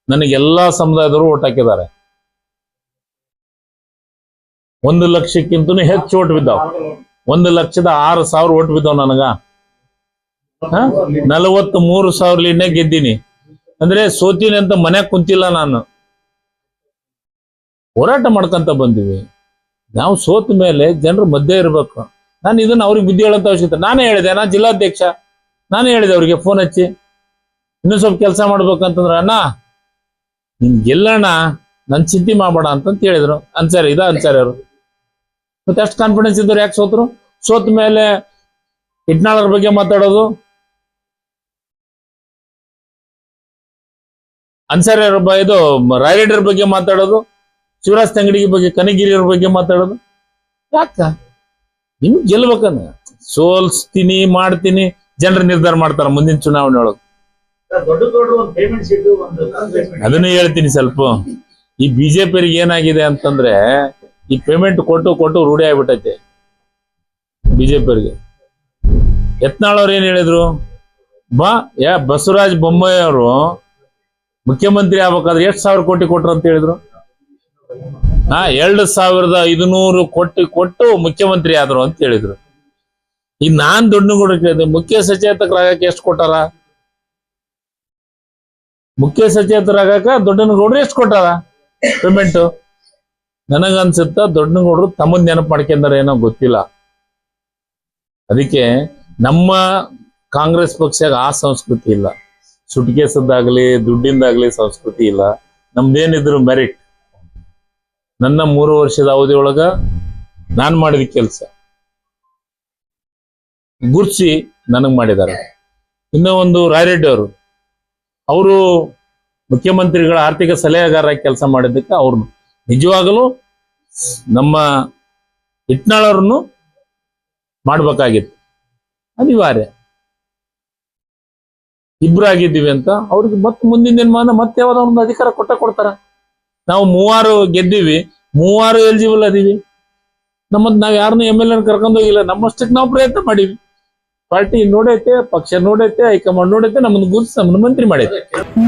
ನನಗೆಲ್ಲಾ ಸಮುದಾಯದವರು ಓಟ್ ಹಾಕಿದ್ದಾರೆ. 1 ಲಕ್ಷಕ್ಕಿಂತನೂ ಹೆಚ್ಚು ಓಟ್ ಬಿದ್ದಾವ. 1,06,000 ಓಟ್ ಬಿದ್ದಾವ ನನಗ. 43,000 ಲೀಡ್ನೇ ಗೆದ್ದೀನಿ. ಅಂದ್ರೆ ಸೋತೀನಿ ಅಂತ ಮನ್ಯಾಗ ಕುಂತಿಲ್ಲ. ನಾನು ಹೋರಾಟ ಮಾಡ್ಕೊಂತ ಬಂದಿವಿ. ನಾವು ಸೋತ ಮೇಲೆ ಜನರು ಮಧ್ಯೆ ಇರ್ಬೇಕು. ನಾನು ಇದನ್ನ ಅವ್ರಿಗೆ ಬುದ್ಧಿ ಹೇಳಂತ ಅವಶ್ಯಕತೆ. ನಾನೇ ಹೇಳಿದೆ, ನಾನು ಜಿಲ್ಲಾಧ್ಯಕ್ಷ, ನಾನೇ ಹೇಳಿದೆ ಅವ್ರಿಗೆ ಫೋನ್ ಹಚ್ಚಿ, ಇನ್ನೂ ಸ್ವಲ್ಪ ಕೆಲಸ ಮಾಡ್ಬೇಕಂತಂದ್ರ ಅಣ್ಣ ನಿನ್ ಗೆಲ್ಲಣ್ಣ ನನ್ ಚಿಂತೆ ಮಾಡಬೇಡ ಅಂತ ಹೇಳಿದ್ರು. ಅನ್ಸಾರಿ ಅವರು ಮತ್ತೆ ಅಷ್ಟು ಕಾನ್ಫಿಡೆನ್ಸ್ ಇದ್ರು ಯಾಕೆ ಸೋತರು? ಸೋತ ಮೇಲೆ ಇಟ್ನಾಳರ ಬಗ್ಗೆ ಮಾತಾಡೋದು, ಅನ್ಸಾರಿ ಇದು ರಾಯರೆಡ್ಡಿಯವ್ರ ಬಗ್ಗೆ ಮಾತಾಡೋದು, ಶಿವರಾಜ್ ತಂಗಡಿ ಬಗ್ಗೆ, ಕನಗಿರಿಯವ್ರ ಬಗ್ಗೆ ಮಾತಾಡೋದು ಯಾಕ? ನಿಮ್ಗೆ ಗೆಲ್ಬೇಕಂದ ಸೋಲ್ಸ್ತೀನಿ ಮಾಡ್ತೀನಿ ಜನರು ನಿರ್ಧಾರ ಮಾಡ್ತಾರ ಮುಂದಿನ ಚುನಾವಣೆ ಒಳಗೆ. ದೊಡ್ಡ ಒಂದು ಪೇಮೆಂಟ್ ಶೀಟ್ ಒಂದು ಅದನ್ನೇ ಹೇಳ್ತೀನಿ ಸ್ವಲ್ಪ. ಈ ಬಿಜೆಪಿಯರಿಗೆ ಏನಾಗಿದೆ ಅಂತಂದ್ರೆ ಈ ಪೇಮೆಂಟ್ ಕೊಟ್ಟು ರೂಢಿ ಆಗ್ಬಿಟ್ಟೈತೆ ಬಿಜೆಪಿಯರಿಗೆ. ಯತ್ನಾಳ್ ಏನ್ ಹೇಳಿದ್ರು? ಬಸವರಾಜ ಬೊಮ್ಮಾಯಿ ಅವರು ಮುಖ್ಯಮಂತ್ರಿ ಆಗ್ಬೇಕಾದ್ರೆ 8,000 ಕೋಟಿ ಕೊಟ್ರು ಅಂತ ಹೇಳಿದ್ರು. 2,500 ಕೋಟಿ ಕೊಟ್ಟು ಮುಖ್ಯಮಂತ್ರಿ ಆದ್ರು ಅಂತ ಹೇಳಿದ್ರು. ಈಗ ನಾನ್ ದೊಡ್ಡನಗೌಡ ಕೇಳಿದೆ, ಮುಖ್ಯ ಸಚೇತಕರಾಗಕ್ಕೆ ಎಷ್ಟು ಕೊಟ್ಟಾರ? ಮುಖ್ಯ ಸಚೇತರಾಗಕ ದೊಡ್ಡನಗೌಡರು ಎಷ್ಟು ಕೊಟ್ಟಾರ ಪೇಮೆಂಟ್? ನನಗನ್ಸುತ್ತ ದೊಡ್ಡನಗೌಡರು ತಮ್ಮದ್ ನೆನಪು ಮಾಡ್ಕೊಂಡಾರ ಏನೋ ಗೊತ್ತಿಲ್ಲ. ಅದಕ್ಕೆ ನಮ್ಮ ಕಾಂಗ್ರೆಸ್ ಪಕ್ಷಕ್ಕೆ ಆ ಸಂಸ್ಕೃತಿ ಇಲ್ಲ. ಸುಟ್ಕೇಸದ್ದಾಗ್ಲಿ ದುಡ್ಡಿಂದಾಗ್ಲಿ ಸಂಸ್ಕೃತಿ ಇಲ್ಲ. ನಮ್ದೇನಿದ್ರು ಮೆರಿಟ್. ನನ್ನ 3 ವರ್ಷದ ಅವಧಿ ಒಳಗ ನಾನ್ ಮಾಡಿದ ಕೆಲಸ ಗುರ್ಸಿ ನನಗ್ ಮಾಡಿದ್ದಾರೆ. ಇನ್ನೂ ಒಂದು ರಾಯರೆಡ್ಡಿ ಅವರು ಮುಖ್ಯಮಂತ್ರಿಗಳ ಆರ್ಥಿಕ ಸಲಹೆಗಾರ ಕೆಲಸ ಮಾಡಿದ್ದಕ್ಕೆ ಅವ್ರು ನಿಜವಾಗಲೂ ನಮ್ಮ ಇಟ್ನಾಳವ್ರನ್ನು ಮಾಡ್ಬೇಕಾಗಿತ್ತು, ಅನಿವಾರ್ಯ. ಇಬ್ರು ಆಗಿದ್ದೀವಿ ಅಂತ ಅವ್ರಿಗೆ ಮತ್ತೆ ಮುಂದಿನ ದಿನಮಾನ ಮತ್ತೆ ಯಾವ್ದೋ ಒಂದು ಅಧಿಕಾರ ಕೊಡ್ತಾರ. ನಾವು 3 ಗೆದ್ದೀವಿ, 3 ಎಲಿಜಿಬಲ್ ಅದೀವಿ. ನಾವ್ ಯಾರನ್ನೂ MLA ಕರ್ಕೊಂಡು ಹೋಗಿಲ್ಲ. ನಮ್ಮಷ್ಟಕ್ಕೆ ನಾವು ಪ್ರಯತ್ನ ಮಾಡೀವಿ. ಪಾರ್ಟಿ ನೋಡೈತೆ, ಪಕ್ಷ ನೋಡೈತೆ, ಹೈಕಮಾಂಡ್ ನೋಡೈತೆ, ನಮ್ಮನ್ನು ಗುರುತಿಸಿ ನಮ್ಮನ್ನು ಮಂತ್ರಿ ಮಾಡೈತೆ.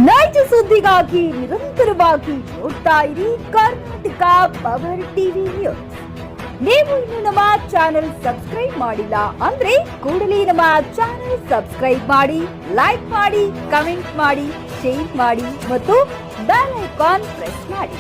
ನೈಜ ಸುದ್ದಿಗಾಗಿ ನಿರಂತರವಾಗಿ ನೋಡ್ತಾ ಇರಿ ಕರ್ನಾಟಕ ಪವರ್ ಟಿವಿ ನ್ಯೂಸ್. ನೀವು ಇನ್ನು ನಮ್ಮ ಚಾನೆಲ್ ಸಬ್ಸ್ಕ್ರೈಬ್ ಮಾಡಿಲ್ಲ ಅಂದ್ರೆ ಕೂಡಲೇ ನಮ್ಮ ಚಾನೆಲ್ ಸಬ್ಸ್ಕ್ರೈಬ್ ಮಾಡಿ, ಲೈಕ್ ಮಾಡಿ, ಕಮೆಂಟ್ ಮಾಡಿ, ಶೇರ್ ಮಾಡಿ ಮತ್ತು ಬೆಲ್ ಐಕಾನ್ ಪ್ರೆಸ್ ಮಾಡಿ.